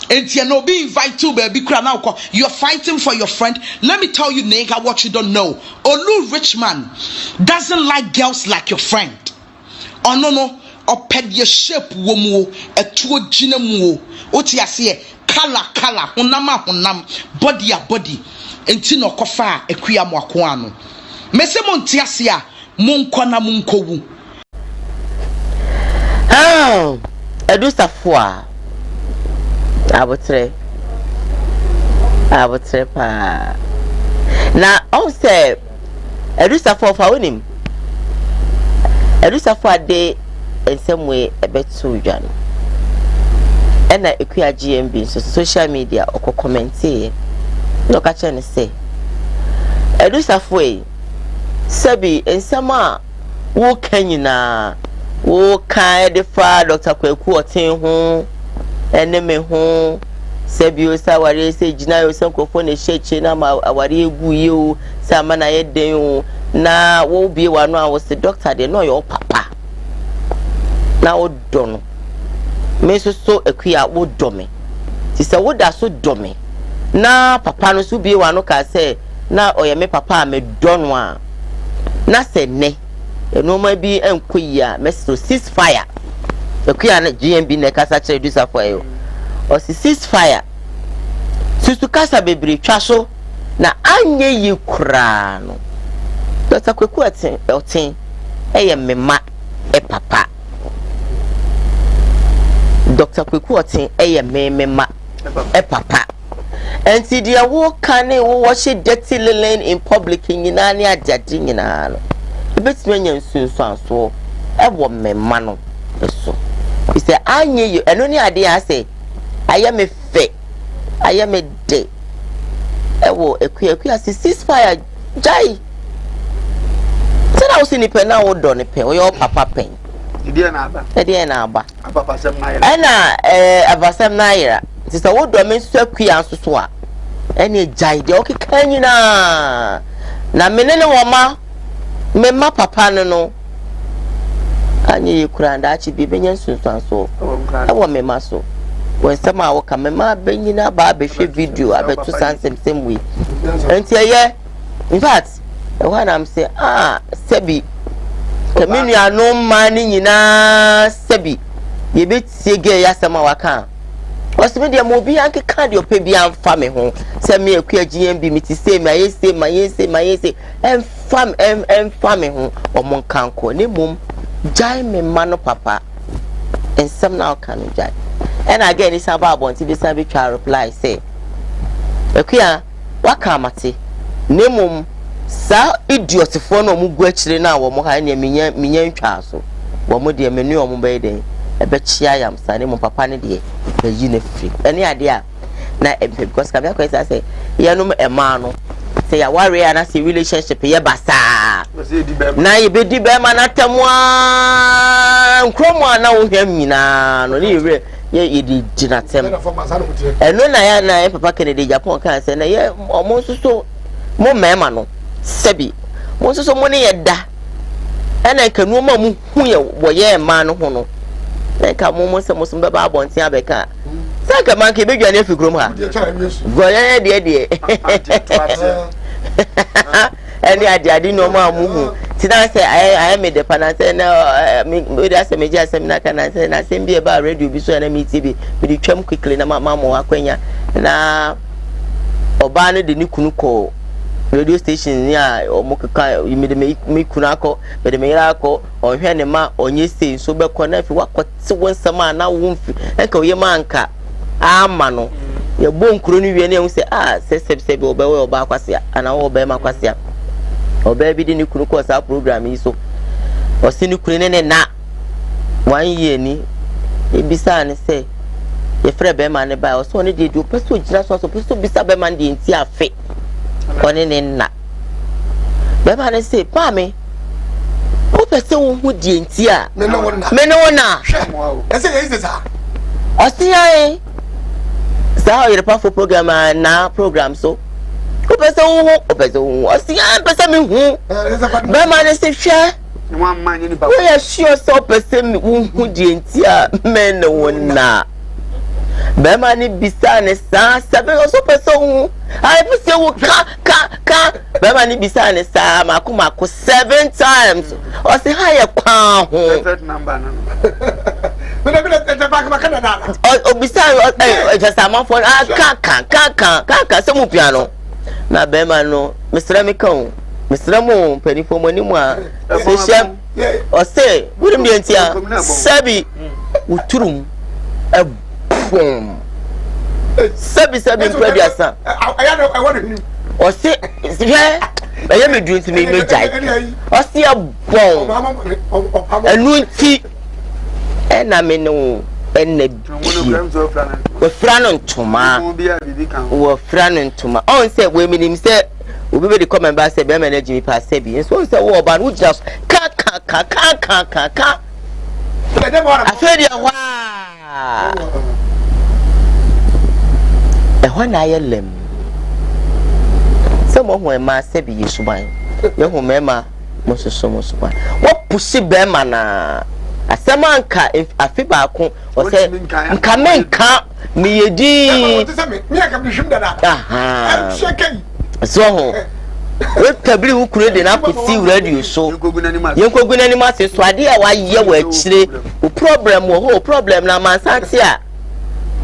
It's no be invite to baby now. You're fighting for your friend. Let me tell you, nigga, what you don't know. Olu rich man doesn't like girls like your friend. Oh no. Or ped your shape womo a two ginamu. Oti asiye color honam body entino kofa ekuya mwakwano. Mese monti asia munkona munkowu.
Edu safwa. Abotre pa na on say Edusafo fa wonim Edusafo de ensemwe ebetu dwan ena ekua GMB so social media oko commenti no ka che ne say Edusafo e sabi ensama wo kanyina wo kan de fa Dr. Kwaku Otin ho eneme ho sebio saware se gina yo sankofo ne sheche na ma aware egu ye o sama na ye den o na wo bie wa no a wo se doctor de no your papa na wo do no me so ekuya wo do me ti se wo da so do me na papa no so bie wa no ka se na oye me papa me do no a na se ne eno ma bi enkoya me so ceasefire ekuya na GMB ne kasa che Edusafo ayo o si ceasefire susu kasa bebre twaso na anye yi kura no Dr. Kwaku Otin eye mema e papa Dr. Kwaku Otin eye mema e papa enti dia wo kane wo wash dirty linen in public nyina ne adade nyina no ebetime nya nsunsu anso e wo mema no eso he say anye you eno ni ade ya say ayame fe ayame de ewo ekuya si ceasefire jai na usi ni pe na wo do ni pe wo yo papa pen
Idia na aba.
Idia na aba.
Papa sem na yira.
Na avasem na yira. Ti se wo do me nso akua nso so a. Ene jai de okeka nyina. Na menene wo ma me ma papa no. Anyi kuranda achi bi benya nsunsan so. E wo me ma so. When some a wo ka me ma benyina ba behwe video abeto sansem we. Enti eye in fact when I'm say sebi keminu anu mani nyina sebi ye betie ge ya sama waka osime de mo bi anke ka de ope bi amfa me ho se me akua gien bi miti se me ayese mayese emfa me ho omon kanko ne mum jai me mano papa ensam na aka no jai and again is about bonti bi san bi twa reply say akua waka mate ne mum sa idiot fo no mu gu akire na wo mo ha ne minya ntwa so wo mo de menu o mo be den e be chia yam sa ne mo papa ne de be yi na free ene ade a na because ka be ko say ye no e ma no say ya warrior na say relationship ye basa na ye be di be ma na tamwa nkromo na wo hwam nyina no ne re ye di jinatem eno na ya na papa Kennedy Japan kan say na ye o mo so mo mema no sebi mo so mo ne yeda ena kanu ma mu hu ye wo ye ma no ho no e ka mo se mo so be ba abontin abeka se ka man ke be dwane afigrom ha go ye de eni ade no ma mu hu ti na se I made the panase na me da se me je asem na kana se na se bi ba radio bi so na me TV me di twam quickly na ma mo akwanya na oba no de ni kunu ko radio station ni a omukaka yimede me kunako be de me yako ohwe ne ma onye sei so be ko na fi wakote wonsama na womfi enka oye manka ama no ye bonkuro ni wie ne hu se se be obawe oba kwase ana wo oba ma kwase oba bi de ni kunuko sa program yi so o se ni kunu ne na 1 year ni ebisa ne se ye frɛ be ma ne ba o so ne de do peso gina so peso bisa be ma de nti afe one ne na be ma ne say pa me o pese wo hu die nti a me no na
ese ye ise sa
o si ai sa o pa for program na program so o pese wo o si ai pese me hu be ma ne say hwe
ni wan man ni ba
we are sure so pese me hu die nti a me no na Bema ni bisa ne sa sabe so person ai pese wo ka bema ni bisa ne sa mako 7 times o se ha ye kwa ho
third number no
me ba ka na
o bisa just am for ka se mu piano na bema no misra me kan misra mo penifo mo ni mu a se shem o se wurim de ntia sabi uturum Sabi mpediasa
I want to
o se ye me dun ti me jai o se abon enu nti na me no enne wo frano ntoma wo frano ntoma on se we minim se obi be the comment ba se be manage me pass sebi so se wo ba wo just ka afedi wa na yelem se mo ho ma se bi yesuban ye ho mema mo soso mo suban wo pushi be ma na asema nka afi ba ko o se nka menka me yedi
me aka bi hwim dada am sheken
so ho we tabli wo kure de na pusi radio so yenkogu na ni ma se so ade a wa ye wa akire o problem wo ho problem na mansate a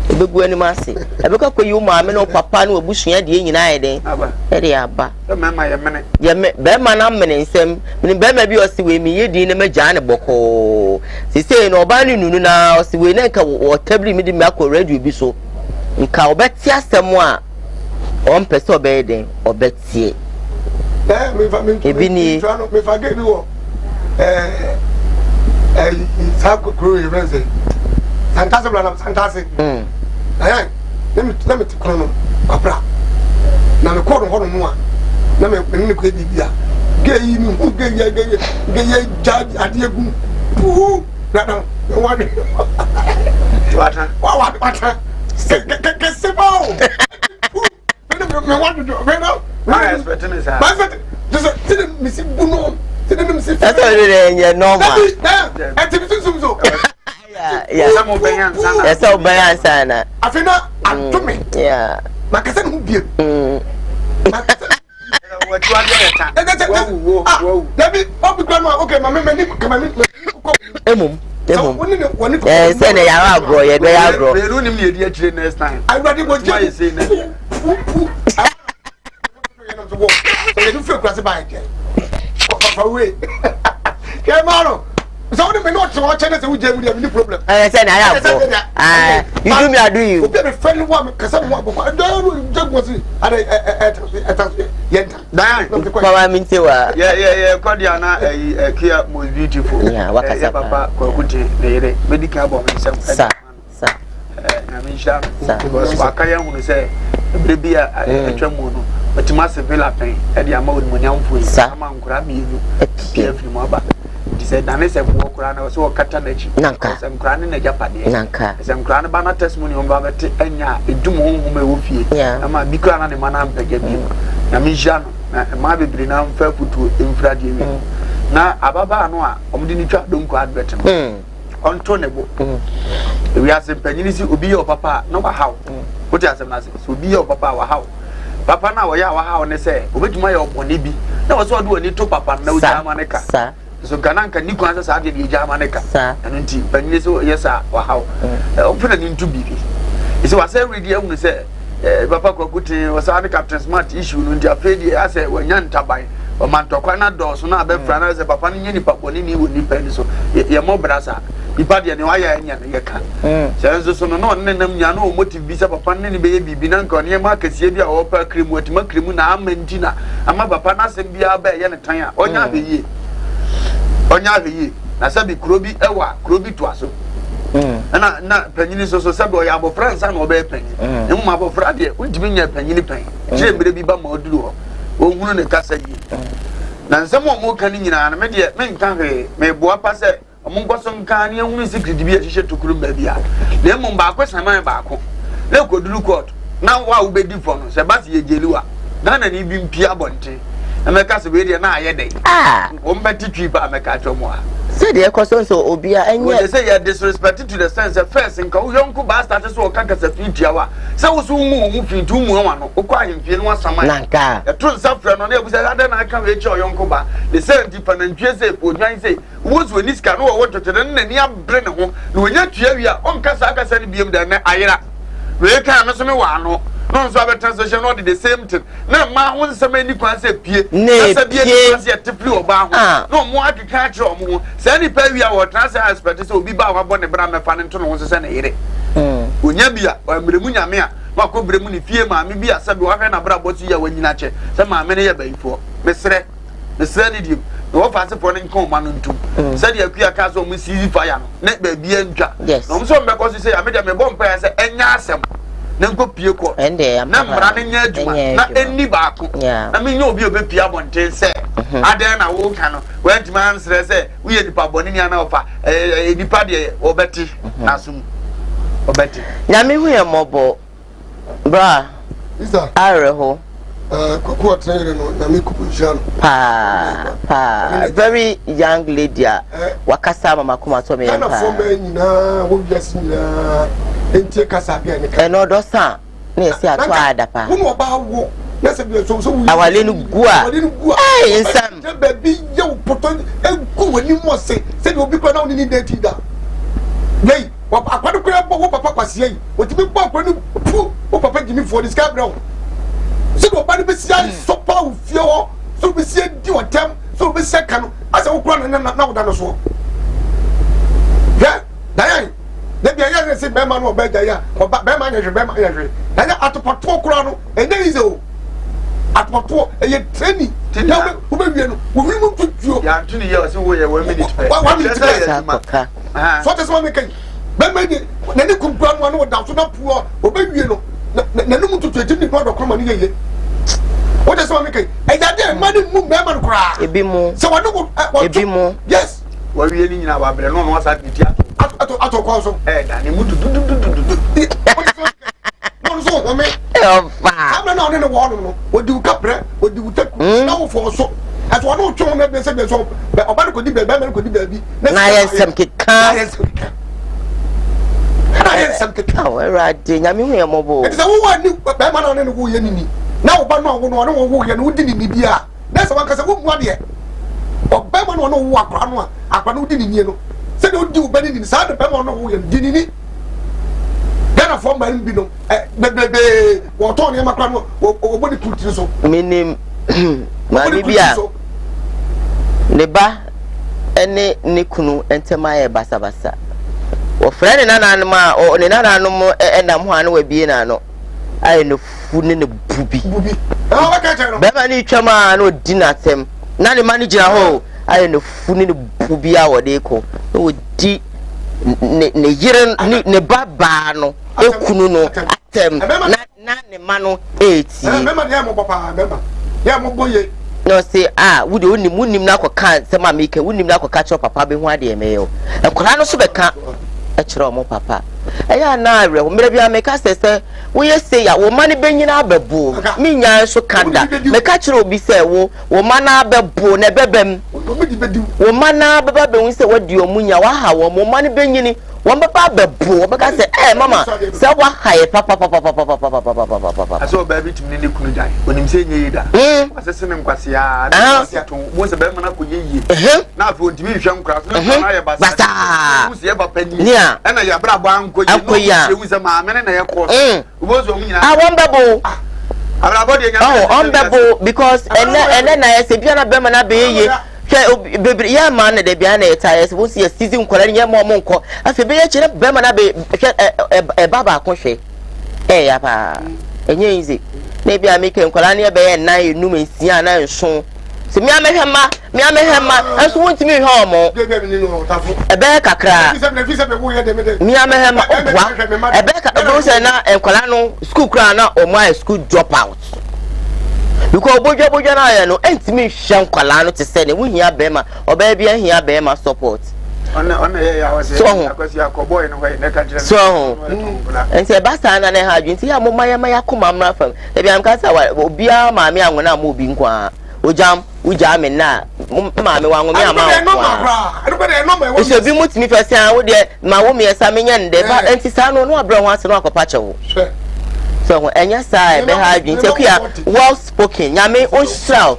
ebegu ani ma se ebeka ko yi ma me no papa no abusua de nyina ye den e de aba ye me be ma na mene nsem me be ma bi o se we mi ye din ne magya ne boko se no oba ni nunu na o se we na nka o tabli mi di me akọ radio bi so nka obeti asem a on pese obe den obetie ebi ni
me fa ge bi wo sa ko kro ye rense santase bla santase ayan na me tikrono apra na me ko no mu a na me ni ko bibia gay no gay judge adiegu pu na what que se va me want to do I expect is that didn't miss buno didn't miss
that's already normal yeah
some obeyan sana
yes obeyan sana
afina atome
yeah
makasa no bie
what you are there
wow let me up grandma okay my
say na ya agro ye do ya agro
you nim ye di akire next time
I ready go
you say na
so you feel class by it for way Kemaro so we not to watch any we jam with problem
I say na ya agro you do me I do you
be friend one kasa one I don't just was
Mama mintewa
yeah Claudia na kia most beautiful
yeah wakasa
papa kwakuti na medical bomb nsem
sa
na misha because wakaya hunu say bebi atwamu no otima sevela pen e dia ma onimonyamfo yi ama nkura bienu pf ni mo aba di say dane se bo kura na so kata na chi se nkura ne na japade se nkura ne ba na testimony on ba beti anya edum honhom e wo fie ama bikura na ne ma na mpege bi na misha no ma bebiri na mfa futu emfrade wi na ababa no a omdi ni twa donko advert no onto ne bo we asem panyini si obi ye papa no wa haw wote asem na se obi ye papa wa haw papa na wo ya wa haw ne se obetuma ye obone bi na wo so do oni to papa na ujama ne ka so kananka ni kwanza sa de ujama ne ka eno nti panyini so yesa wa haw ofuna ni ntu bibi isi wa se ready ehunu se papa kwakuti wo sa ne captain smart issue no nti afedi ase wanya ntaban o mantokwa na dos na abefra na se papa ni nipa boni ni woni pa ni so ye mo brasa nipa de ne waya nya ne yeka se so no no nenam nya no motive bi se papa ne be bibi na nka ne ma kasie bi a wo pa kremu atima kremu na amantina ama papa na sem bia ba ye ne tan a onya be yi na se bi krobi ewa krobi to aso na panyini so se be o ya abofra nsa na o be panyi emu ma abofra de untimi nya panyini pan je mbre bi ba ma oduru ho ohunu ne kasa yi na nsem o mo kan nyina na me de me nkan he me boa pa se o mo nkoso nkan ne ehunu secret bi a hihye tokuru ba bia na emu ba akwasan ba ako na koduru court na wa wo be di fo no se ba se ye jeliwa na na ni bi mpia bonte na me kasa we de na aye dai o mbeti twi ba me ka to mo a
say the question so obia enye
they say you disrespect to the sense that first nka wo yonku ba start so ka kasa fitiawa say wo so mu fitu mu wa no ko ahemfie no asama
nanka
e tun safra no na ebusa ade na aka we che yonku ba the same different say podwan say wo so ni ska no wo totede na ni abre ne ho na wonya tua wi a on kasa akasa ni biem da na ayira we kan me so me wa no no so abe translation no the same thing na ma ho nsema ni kwan se pie asa bie ni kwan se tepli oba ho no mo akeka kire omo se ni pa wi a wo translate aspect se obi ba wa bo ne bra me fa ne nto no se na yire onya bia o mremu nyame a ma ko bremu ni fie ma me bia se bi wa hwe na bra bo tu ya wanyina che se ma me ne ya baifo mesre ni dim no wo fa se fo ne nko ma no ntum se de akua ka so mo sisi fire no ne ba bia ntwa no mo so me ko se ya me de me bo mpa ya se enya asem na nko pie ko na mra ne nya adwuma na enni baako na me nya obi obepia bonten se aden na wo ka no wantima ansere se wo ye nipa boni ni ana ofa nipa de obeti asum obeti
nyame hu ye mobo bra
isa
areho
Koowaa trainer no na me kupujano
very young lady wakasa mama kuma to me
na fo me nyina wo biasi nyina enti kasa bia ne ka
eno do san na esi ato adapa
wo no ba wo na se bia so
awale nu gua nsam
te baby ye wo poto egu wani mo se obi kwa na oni ni date da nei wa akwado kura bo wo papa kwase yi wo ti bi bo akwado pu wo papa gimi for this camera se do ba ni be sia so pa wo fie ho so be sia di wotem so be sia ka no asa wo kura na wo da no so ya dayan ne bia ya se be ma no be ja ya be ma nya na atopato kura no enya izo atopato eye training ya wo be wie no wo wi mu tutuo
ya ntuni ye se wo ye 1 minute pe
1 minute pe so te so me kan be ma ni na ni kumpua no wo da so na puo wo be wie no na no mu tutuo ti ni pa do kura ma ni ye wo te so me kan e ja de ma ni mu be ma no
cry. So what do yes.
What we any na wa bre no no asa di
ato kwa so
na ni mudu
no so wo me amna na no wo no odi ukapre odi utaku na wo fo so ato wa no twon na be se be so oba ko di be be ko di be bi
na yensem keka awara de nyame hu yemobo
enti se wo wa ni be ma na no wo ye nini na wo ba no wo no wo ye no di ni bia na se wan ka se wo mu ade ọbẹ mọ náà wọ akora no akora no di ni nie no se de odi ọbẹ ni sa de bẹ mọ náà wọ yẹ di ni Ghana fọ mọ nbi no bẹbẹbẹ wọ tọ ní akora no ọbọ ni tuntun so.
Minim maami bia ne ba ẹne ne kunu ntẹm ayẹ basabasa wọfrẹ ne nananom a ne nananom ẹnam ho ano wọ bie na no ayẹ ne fu ne ne bubi bẹẹ ma ne twam a na odi n'atẹm. Na the manager ho aye no funi no bubia wode ko no di ne yire ne baba no ekunu no atem na ne ma no eti
mema ne mo papa mema ya mo boye
no say wudi unim na akoka se ma meke unim na akoka cho papa be ho ade emeyo ekora no so beka ekira mo papa eya na awe ho mere bia meka se wo ye say ya wo ma ne benyina abebu mi nya so kanda meka kira obi se wo ma na abebu na bebem wo ma na bebem se wadi omunya wa ha wo ma ne benyini wo baba abebu wo beka se mama se wa haye papa
aso ba bi timni ne kunu dai onim se nye yida asese ne nkwase ya na kwase ato mo se ba ma na ko yeyi na afi ontimi hwem nkra so na ya basa mo se ya ba pani na ya bra ba anko yi no se ma me na ya ko ubozo mu nyina
won bebo
abrabode nya
on bebo because ene na ya se bia na be ma na be yeye hwe ya ma na de bia na eta ya se bo se season kwara nya mo nko afi be ya kire be ma na be hwe baba akonhwe ya pa enye izi na bia make nkwara na be ya na enum ensia na nso se mi amehema enso wontimi hwe omo ebe kakra mi amehema obwa ebe ka do se na enkwara no school kra na omo school drop out because bojo na ya no entimi hwe nkwara no te se ne wuhia bema oba bia hia bema support
ona ya wase akwasi akoboy no hwe ne ka kire
so enti basa na ne ha dwinti ya moma ya ma koma mra fam e bia mka sa obia maami anwona ma obi nkwa ujam na maami wanwo mi ama so bi mutimi fese an wo de ma wo me esa menya nde ba enti sa no abro ho ase no akopa chewo so enya sa e be ha dwinti akua well spoken nyame on show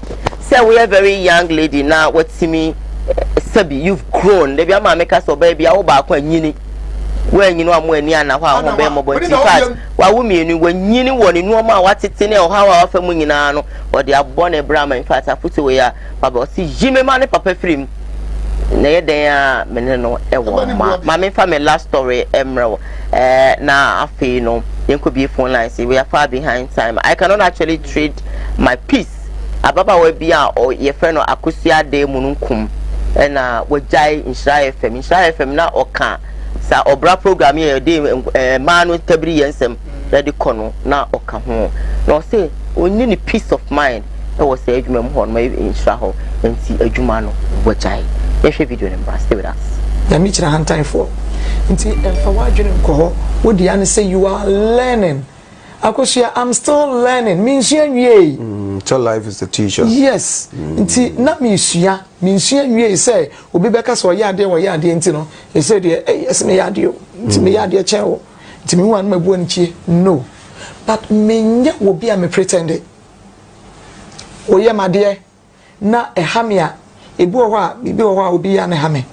say we are very young lady now watimi sabi you've grown de bia maami ka so ba bia wo ba kwa nyini when amu ani ana ho a ho be mo bo ti fast wa wo mienu wanyini woni no ma watete ne ho ha wa fa mu nyina no o de abone brama in fact afuti we ya baba o si jime ma ne papa film na ye den a mene no e wo ma me fa me last story emro na afi no yenko bi phone line say we are far behind time. I cannot actually trade my peace ababa we bia o ye friend no akosia de mununkum na wajai Insha FM na oka sa obra program here dey manu tabri yensem ready kono na oka ho no say oni ni peace of mind e was say adwuma mu ho no Insha ho enti adwuma no wajai ye hwe video number stay with us
ya mi kira han time for enti emfa wadwene ko ho wo dia ne say you are learning akosia I'm still learning means ye
so life is the teacher
yes nti na mi sua nwie say obi beka so ya ade wo ya ade nti no e say de yes me ya ade o nti me ya ade chewo nti me wan mabu anchie no but me nya wo bia me pretend o ye made na e ha me a ebi wo a bibi wo a obi ya ne ha me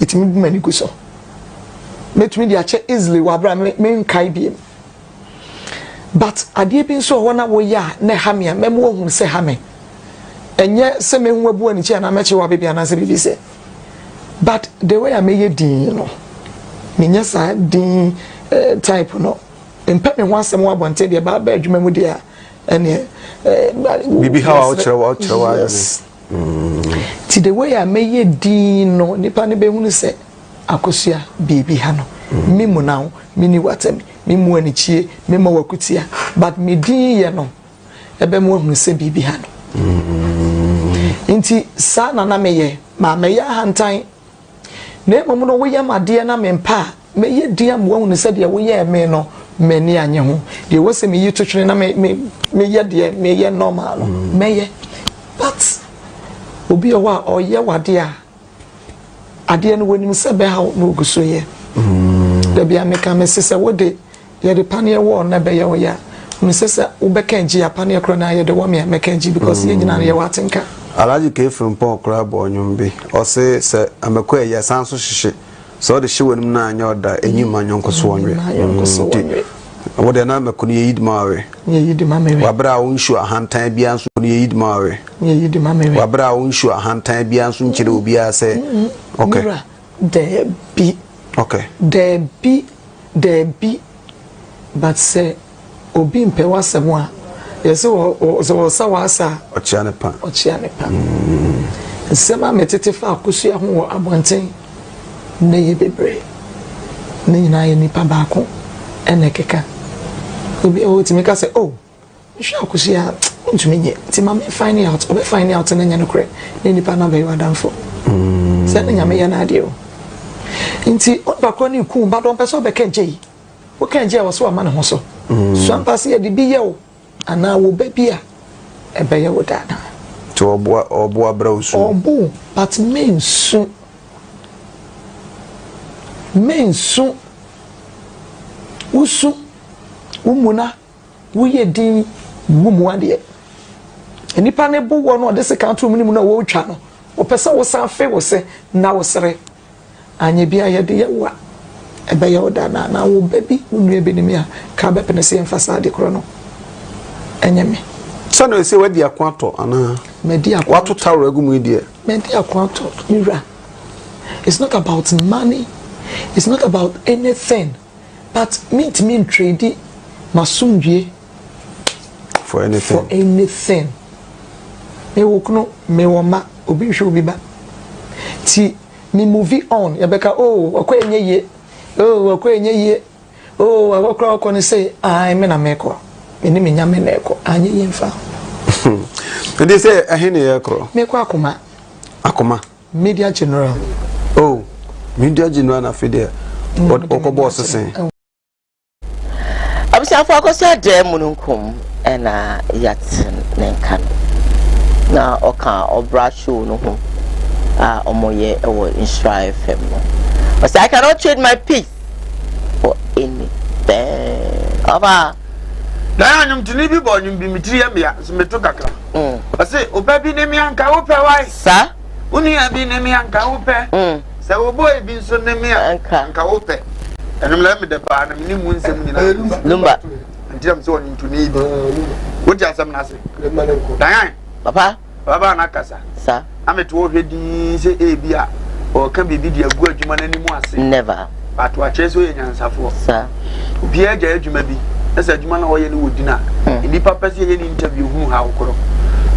itimi bu mani kuso metumi dia che easily wa bra me nkai biem but ade bi so wo na wo ya ne ha me a memo wo hu se ha me enye se me hu abu ani chi na meche wa bibia na se bibi se but the way I may din no me nya sa din type no empa me ho asem wa bonte de ba adwuma mu de a ene
bibi how outro
ti the way I may din no nipa ne be hu se akosua bibi ha no me mu now me ni watem me mu ani chie me ma wakutia but me din ye no ebe mu hu se bibi ha no Inti sa na meye ma meye hantan na emom no woyɛ made na mempa meye dia mo hu ne sɛ de woyɛ me no mani anye ho de wo se meyi twetwene na meye de meye normal no meye but obi o wa oyɛ wade a ade no wonim sɛ be ha no guso ye da bia me ka me sɛ wo de ye de paneɛ wo na be ye wo ya me sɛ wo be kan ji paneɛ kro na ye de wo me kan ji because ye nyina ye watenka
Alaji ke from Pon Crab on Yumbi or say amekwe ya sanso shishe so the show na anya oda enyima nyonko so onwe wo de na mekuni yid mawe wabra wo nshu ahantan bia nso ne yid mawe wabra wo nshu ahantan bia nso nkyere obi a se okay
there be but say obi mpe wasem a yes o so wasa
ochiane pa
sema metete fa akusua ho abonten na ye bebre na nyina ye nipa baako ene keka obi o timi ka say oh hwa akusua ntumi nye ti ma me find out na nya no kre na nipa na be wadanfo se na nya me ye na ade o nti o bakro ni ku ba don peso be kenje wo kenje wo so ma ne ho so so ampase ye de bi ye o ana wo babia ebeye wo dana
to obo abrausu
obo but mensu usu umuna wuye din mumu ade enipa ne bo wo no de se kan to mu na wo twa no wo pese wo san fe wo se na wo sere anye bia ye de ye wa ebeye wo dana na wo babi unu ebe ni me a ka be pene se emfasa de kro no enyeme
sano ese wadi akwato ana
medi akwato
watu taro agumu die
medi akwato ira it's not about money, it's not about anything, but me trade masumdie
for anything
me wokno me woma obi hwe obi ba ti me movie on yabeka oh akwenye ye oh akokra okone say ai me na meko eni me nyame na eko anye yemfa
they say ahene ekro
meko akoma media general
na fide okobo sesen
abisa fa akosia dem mununkum ena yatin nenkan na oka obra show no ho omoye ewo Insura FM no but I cannot trade my peace for anything aba
na anyum tini bi bo nyum bi mitiri ya mia meto kakra ase obabi ne mi anka wo pe wai
sa
uni abi ne mi anka wo pe se wo boy bi so ne mi anka wo pe enum la me de ba na mi mu nsem nyina
lumba
ntiam so nyum tini bi wo ti asem na se dan baba na kasa
sa
ameto wo hwedi se ebi a o ka bibi di agu adwuma na nimu ase
never
but wa cheso ye nyansafo
sa
obi agya adwuma bi esa adwuma na wo ye ne wodina nipa pese ye ni interview hu ha okoro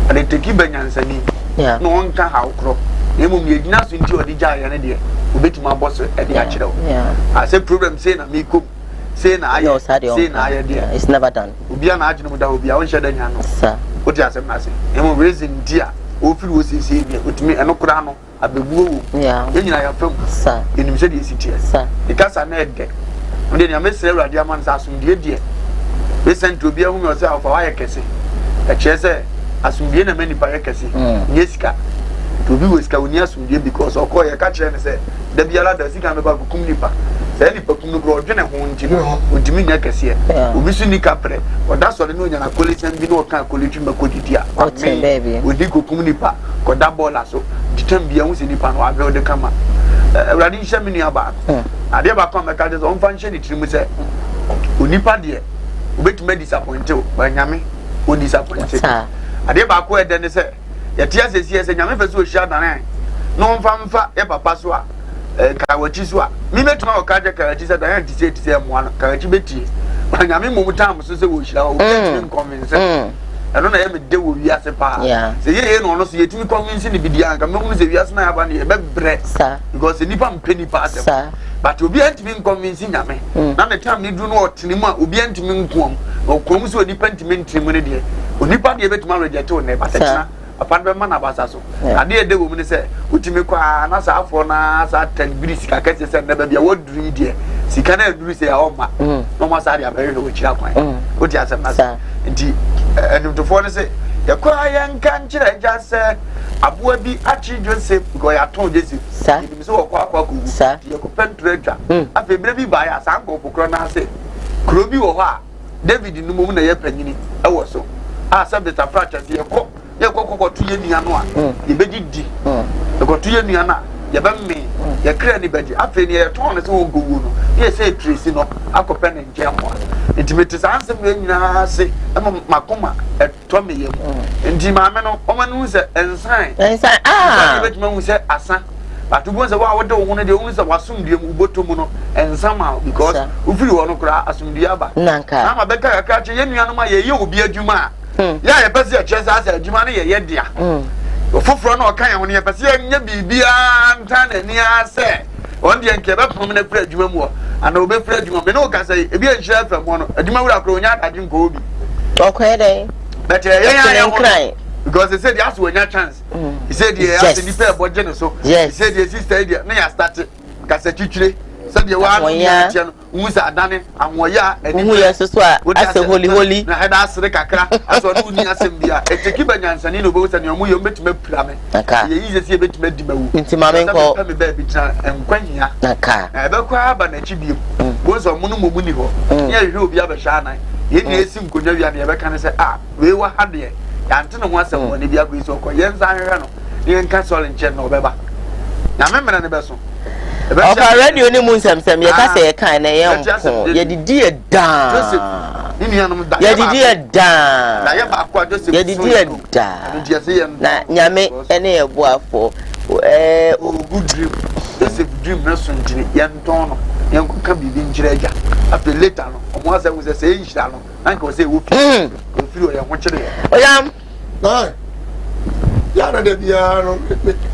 ade teki banyansani no onka ha okoro emum ye gina so nti odi gya ye ne de obetuma boss e de a kire I say problem say na me kom say na aye say na aye de
it's never done
obi na agye no da obi a won hye da nya no
sa
odi asem na say emum reason dia o firi wo sisi bi otumi eno kura no abebuo wo enyina ya fam
sa
enim se de sitie
sa
e kasa na ede ode nya mesere urade aman sa asumdie die we sent obi ahu me o say ofa wa ye kese e chese asumdie na mani pa ye kese nyesika to bi we sika oni asumdie because okoye ka kire ne say da biala da sika me ba kum nipa say nipa kum no bro dwene ho nti no odimi nya kese obi su ni kapre oda so ne onya na collection bi no kan collection ma kodidia odi kum nipa ko da bola so ditam bia hu se nipa no abe ode kama urade hye me nua ba ade ba kwa meka je so on fa nhye ni tirimu se onipa de obetuma disappoint o ba nyame o disappoint ade ba kwa ede ne se yete asesi se nyame fe so hia dan no mfa e papa so a kawachi so a mi metuma o kaje kawachi se dan ti se mo an kawachi beti ba nyame mo mutam so se wo hia o beti convince eno na ye me de wo wiase pa se ye no so yetimi convince ni bidia anka me hu se wiase na ya ba ne be bre because nipa mpeni pa asem but obi antimi convince nyame na the time ni du no otinimu a obi antimi nkom okom so onipa ntimi ntimi ne de onipa de betuma reject o ne ba tetna apan be man abasa so ade de wo mu ne se utimi kwa na sa afo na sa 10 bris ka ka se na ba bia woduru die sika na aduru se ya o ma no ma sa dia ba hwe wo kira kwan o ti asem na sa nti enim to fo ne se ya kwa ya nka nkyira ja se aboa bi achi Joseph go ya ton Joseph enim se wo kwa ku ya ko pentreta afi bire bi ba ya sa nko pokro na se kro bi wo ho a David numu na ye panyini e wo so a sabeta fracha ye ko to ye nua no a ye beji di ye ko to ye nua na ye ba me ye kra ni beji afi ni ye ton ne se wo gowo no ye se tresi no akope ne nje mo intimate sanse me nyina se e makoma e to me ye mo ndi ma me no o manu se ensan ye beji ma hu se asa atu bon se wa wo de wo no de wo se wasumdie mu botomu no ensama because ufiri wo no kra asumdie aba na ma beka kakra che ye nua no ma ye obi adwuma ya ye pese ye chese asa adwuma no ye dia ofoforo na okan ye ho ne ye pese ye nya bibia nta na ni ase on de nke be pom na kra adwuma mu ana obe kra adwuma me no ka say e bi enhira fa mu no adwuma wura kra onya adade nko obi
okwe
but ye cry because they said he has to win a chance. He said he has to prepare about Jenna so. He said his sister idea. Now you started. Kasechichire. Said you want to Musa Adane and Moya and who is as a holy. I had asked the Kakra as one who near Simbia. And to keep a Yansanino boat and your Muyo met me plame. He is a bit made into my call me baby and Quenya. I don't cry about a chibi. Was on Munumu Muniho. Yeah, you'll be a shana. You need some good never can say, ah, we were happy. Antino wants someone if you agree so called Yenzano, you can cancel in Chen Beba. Now, remember the best one. Of already only moon some, you can say a kind of young, ye did dear down. Ye did dear down. Ye did dear down. Yame any of what for good dream. This is dream nursery, young Tono, young can be in Jireja. After later, once I was a saying, Uncle say, whoop, you are watching it. I am. Yana de Biano,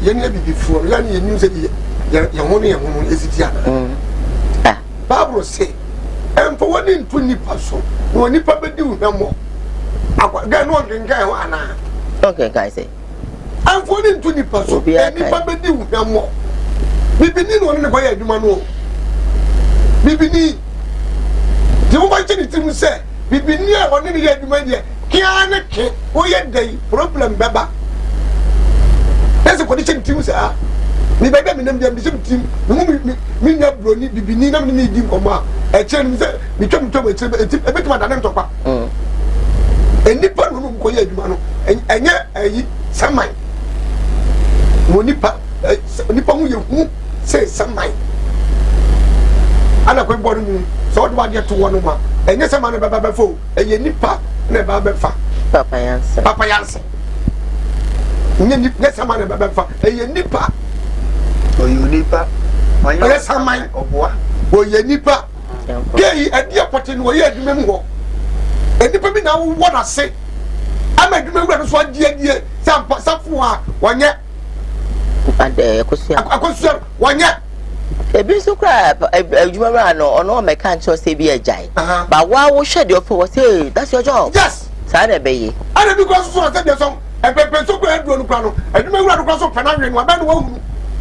you never before, Yanni knew that your money is it Yana. Barbara say, and for 1 in 20 person, no nipper do no more. I got one can go. Okay, guys, say, I'm 1 in 20 person, and nipper do no more. Maybe need one in the way you know. Maybe the woman to say, we be near one in the year, media. Can't get day problem, Baba. That's a condition to say. Me baby, me name them the same team. Me na broni, be ni na me need him come out. A chain say, me come to a bit more than talk. And nipa no ko ye aduma no. Enya ayi samai. Mo nipa mu ye hu say samai. Ana ko bodu mu. So what do to one ma? Enya samai na baba fo. Eye nipa na baba fa. Papa yanse. Nya samai na baba fa. Eye nipa. Oyo nipa. Oye samai oboa. Oye nipa. Ke adi apote no ye aduma mu ho. Enipa bi na wo na se. Ama aduma wura no so adi sampa safu a wonye. Ade akosia wonye. Ebi so kra aduma wura no ono meka ncho se bi ajai. But wa wo hwe de ofo say that's your job. Yes. Sa na be yi. Ana bi ko so say de so epepe so kra aduro no kra no aduma wura no kra so pena hwe no aba no wa.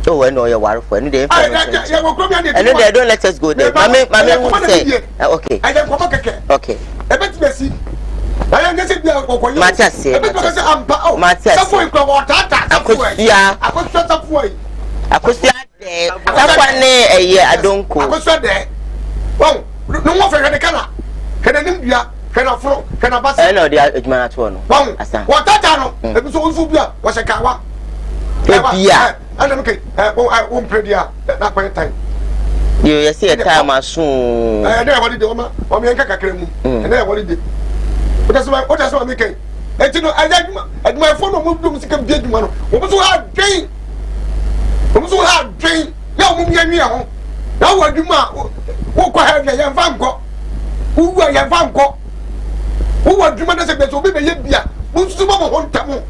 Oh, I know you're worried for any day. And then they don't let us go there. Mommy would say, okay. I am okay. I bet Messi. I am getting the Matthias. Matthias. I could see a year. I don't go. I could say there. Well, no more for the color. Can I name you? Can I flow? Can I pass? I know the Edman one. What that? It was also was a kawa. Yeah. I don't okay. I won't pray there. Not by time. You see a time soon. I never wanted the woman or me and Kakakremu. And I wanted it. But that's what I'm making. And you know, I like my phone of movement to get one. What was so hard drain? What was so hard drain? Now, now, what do you want? Who have your young vanco? Who are your vanco? Who are you want to say that will be a who's the mama on Tamu?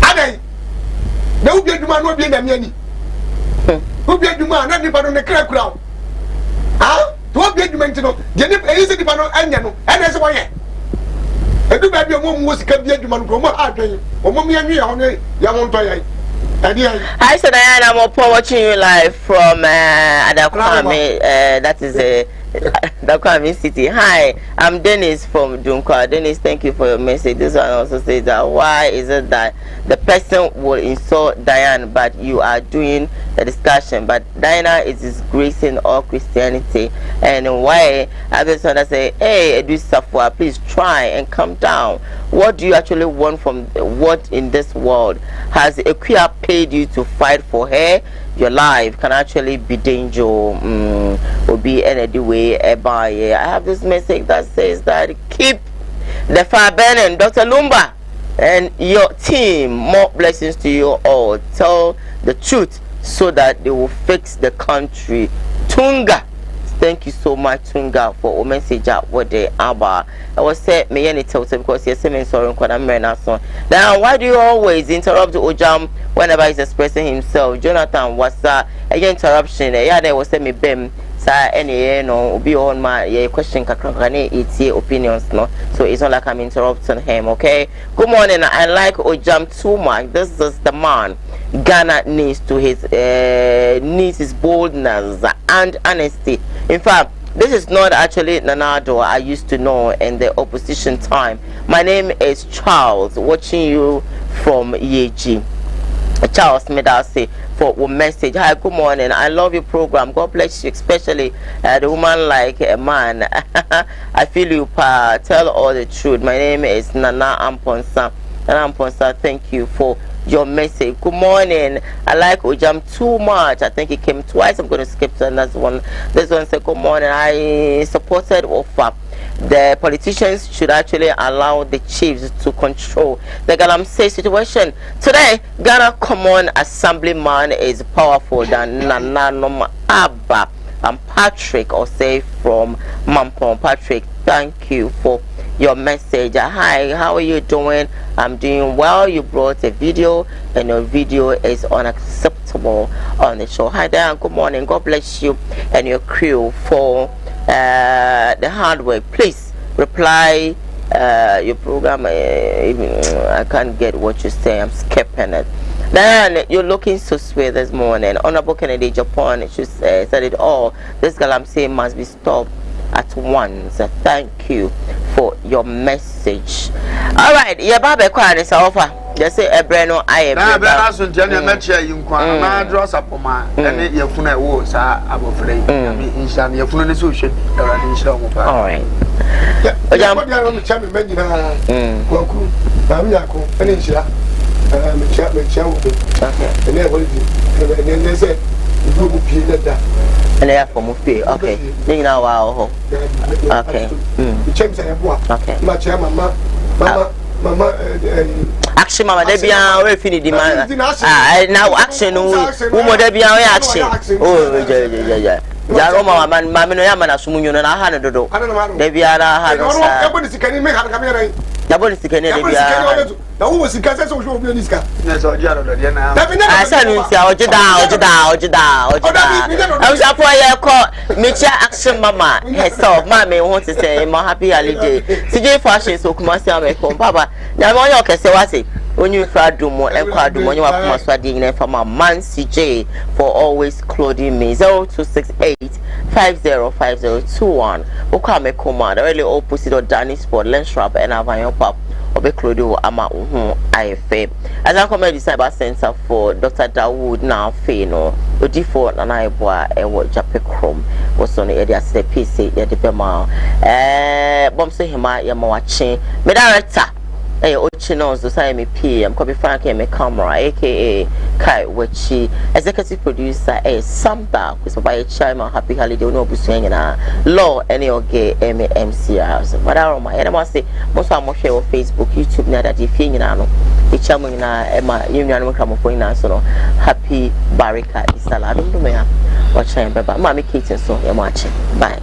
Ade. No be a man no be na miani. Who be a man na nipa no ne kra kra. Ah? To be a man no. Je ni e ise nipa no anya no. E na se woye.
edu ba bi mo mo sika bi adwuma no ko mo adwen o mo me anwe ya ho ne ya mo nto ya
Hi, so Diana, I'm watching you live from Adakwame. That is Dakwame City. Hi, I'm Dennis from Dunkwa. Dennis, thank you for your message. This one also says that why is it that the person will insult Diana, but you are doing the discussion? But Diana is disgracing all Christianity. And why I just want to say, hey, Edu Safwa, please try and calm down. What do you actually want from what in this world? Has Equia paid you to fight for her? Your life can actually be danger or be any way. I have this message that says that keep the fire burning. Dr. Lumba and your team, more blessings to you all. Tell the truth so that they will fix the country. Tunga. Thank you so much, Tunga, for a message out what they are. I was said, me any tell because you're saying sorry, now, why do you always interrupt Ojam whenever he's expressing himself? Jonathan, what's that? Interruption. Yeah, there was me bem. Any no be on my question it's your opinions, no, so it's not like I'm interrupting him. Okay, good morning. I like Ojam too much. This is the man Ghana needs his boldness and honesty. In fact, this is not actually Nanado I used to know in the opposition time. My name is Charles, watching you from Yeji. Charles Medasi for a message. Hi, good morning. I love your program. God bless you, especially the woman like a man. I feel you, Pa. Tell all the truth. My name is Nana Amponsa. Nana Amponsa, thank you for your message. Good morning. I like Ojam too much. I think he came twice. I'm going to skip to another one. This one said, good morning. I supported offer. The politicians should actually allow the chiefs to control the Galamsey situation. Today, Ghana Common Assemblyman is powerful than Nana Abba and Patrick Osei from Mampong. Patrick, thank you for your message. Hi, how are you doing? I'm doing well. You brought a video and your video is unacceptable on the show. Hi there, good morning. God bless you and your crew for the hard work. Please reply your program. I can't get what you say. I'm skipping it. Then you're looking so sweet this morning. Honorable Kennedy Japan said it all. This Galamsey must be stopped at once. Thank you for your message. All right, your baby crying is offer. Just say a breno I am. Now, Brana Sunjana Metcha, you can not draw Sapoma, and your phone was above frame. I mean, in Shan, your phone solution. All right. I'm going to tell me, Koku, Bamiako, Peninsula, and then they said, you will be that. And they are from Mufi. Okay. Then now, wow. Okay. Okay. Mama, action, Mama, they be our finish demand. Now, action, woman, they be our action. Oh, yeah. Yaroma, Mamma, Yamana, Sumun, and I had a do. They be our hand. Double sick and who was the Casa social minister? I said, I was up why I call Mitcha Action Mama. Herself, Mammy wants to say, my happy holiday. CJ fashion so come make home, Papa. Now, I can say what it. When you try to do more and quite do more, you have to from a man CJ for always clothing me 0268 505021. Who can make command really opposite or Danny Sport, Lenshrap, and Avayon Pop. Obe Clodo ama IFA. As I come to the Cyber Center for Dr. Dawood now Feno, the default and I boy and what Jape Chrome was on the area PC at the Bema. Bomb say him I am watching. Me director. Ochino Society P. I'm Kobe Frank and my camera, aka Kai Wechi, executive producer, Samta, who's by a chima happy holiday, no busing law, any okay, MCRs. But I don't mind. And I must say, most of my share on Facebook, YouTube, now that if you know, the chairman in Emma Union will come for in so happy Barika is a lot of me. Watching, but Mammy Kitten, so I'm watching. Bye.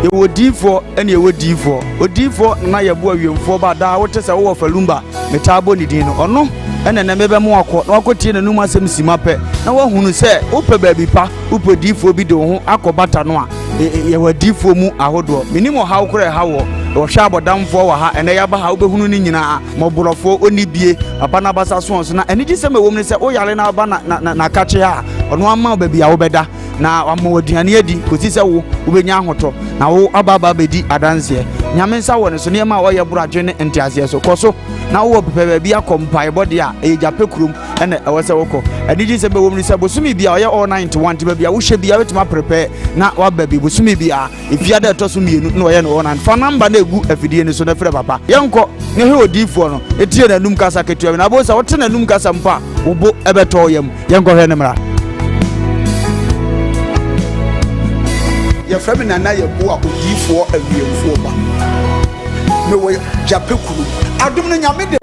You would D4 and you would D4. Or D4 na ya boy you for bad. I would tell a war for Lumba, Metabo Nidino or no. ene na mebe mo akọ na akotie na num asem sima pe na wa hunu se upe baabi pa upe difo bi de ho akobata no a ye wa difo mu ahodo minimo ha ukure ha wo hwa abodamfo wa ha ene ya ba ha obehunu ni nyina moborofo onibie papa na basa so na ene gi se mewom ni se o yale na ba na kache ha ono ama baabi a wo beda na wama waduane adi kosi se wo obenya ahoto na wo ababa bedi adanse nyame nsa wo ne so ne ma wo ye buradwe ne ntiase so koso na wo pepe baabi akompai body a ejape kurum ene ewo se woko ene gi se bewom ni se bosumi bia wo ye all 91 ti baabi a wo hye bia wetima prepare na wa baabi bosumi bia efia da to so mienu na wo ye no one fa number na egu afidie ni so na frɛ papa yenko ne he odifo no etie na num kasa ketua na bo se wo te na num kasa mpa wo bo ebeto yam yenko hwe ne mra
ya frame na ye bo akodifoɔ awiemfoɔ ba me wo japekuru adom no nyame de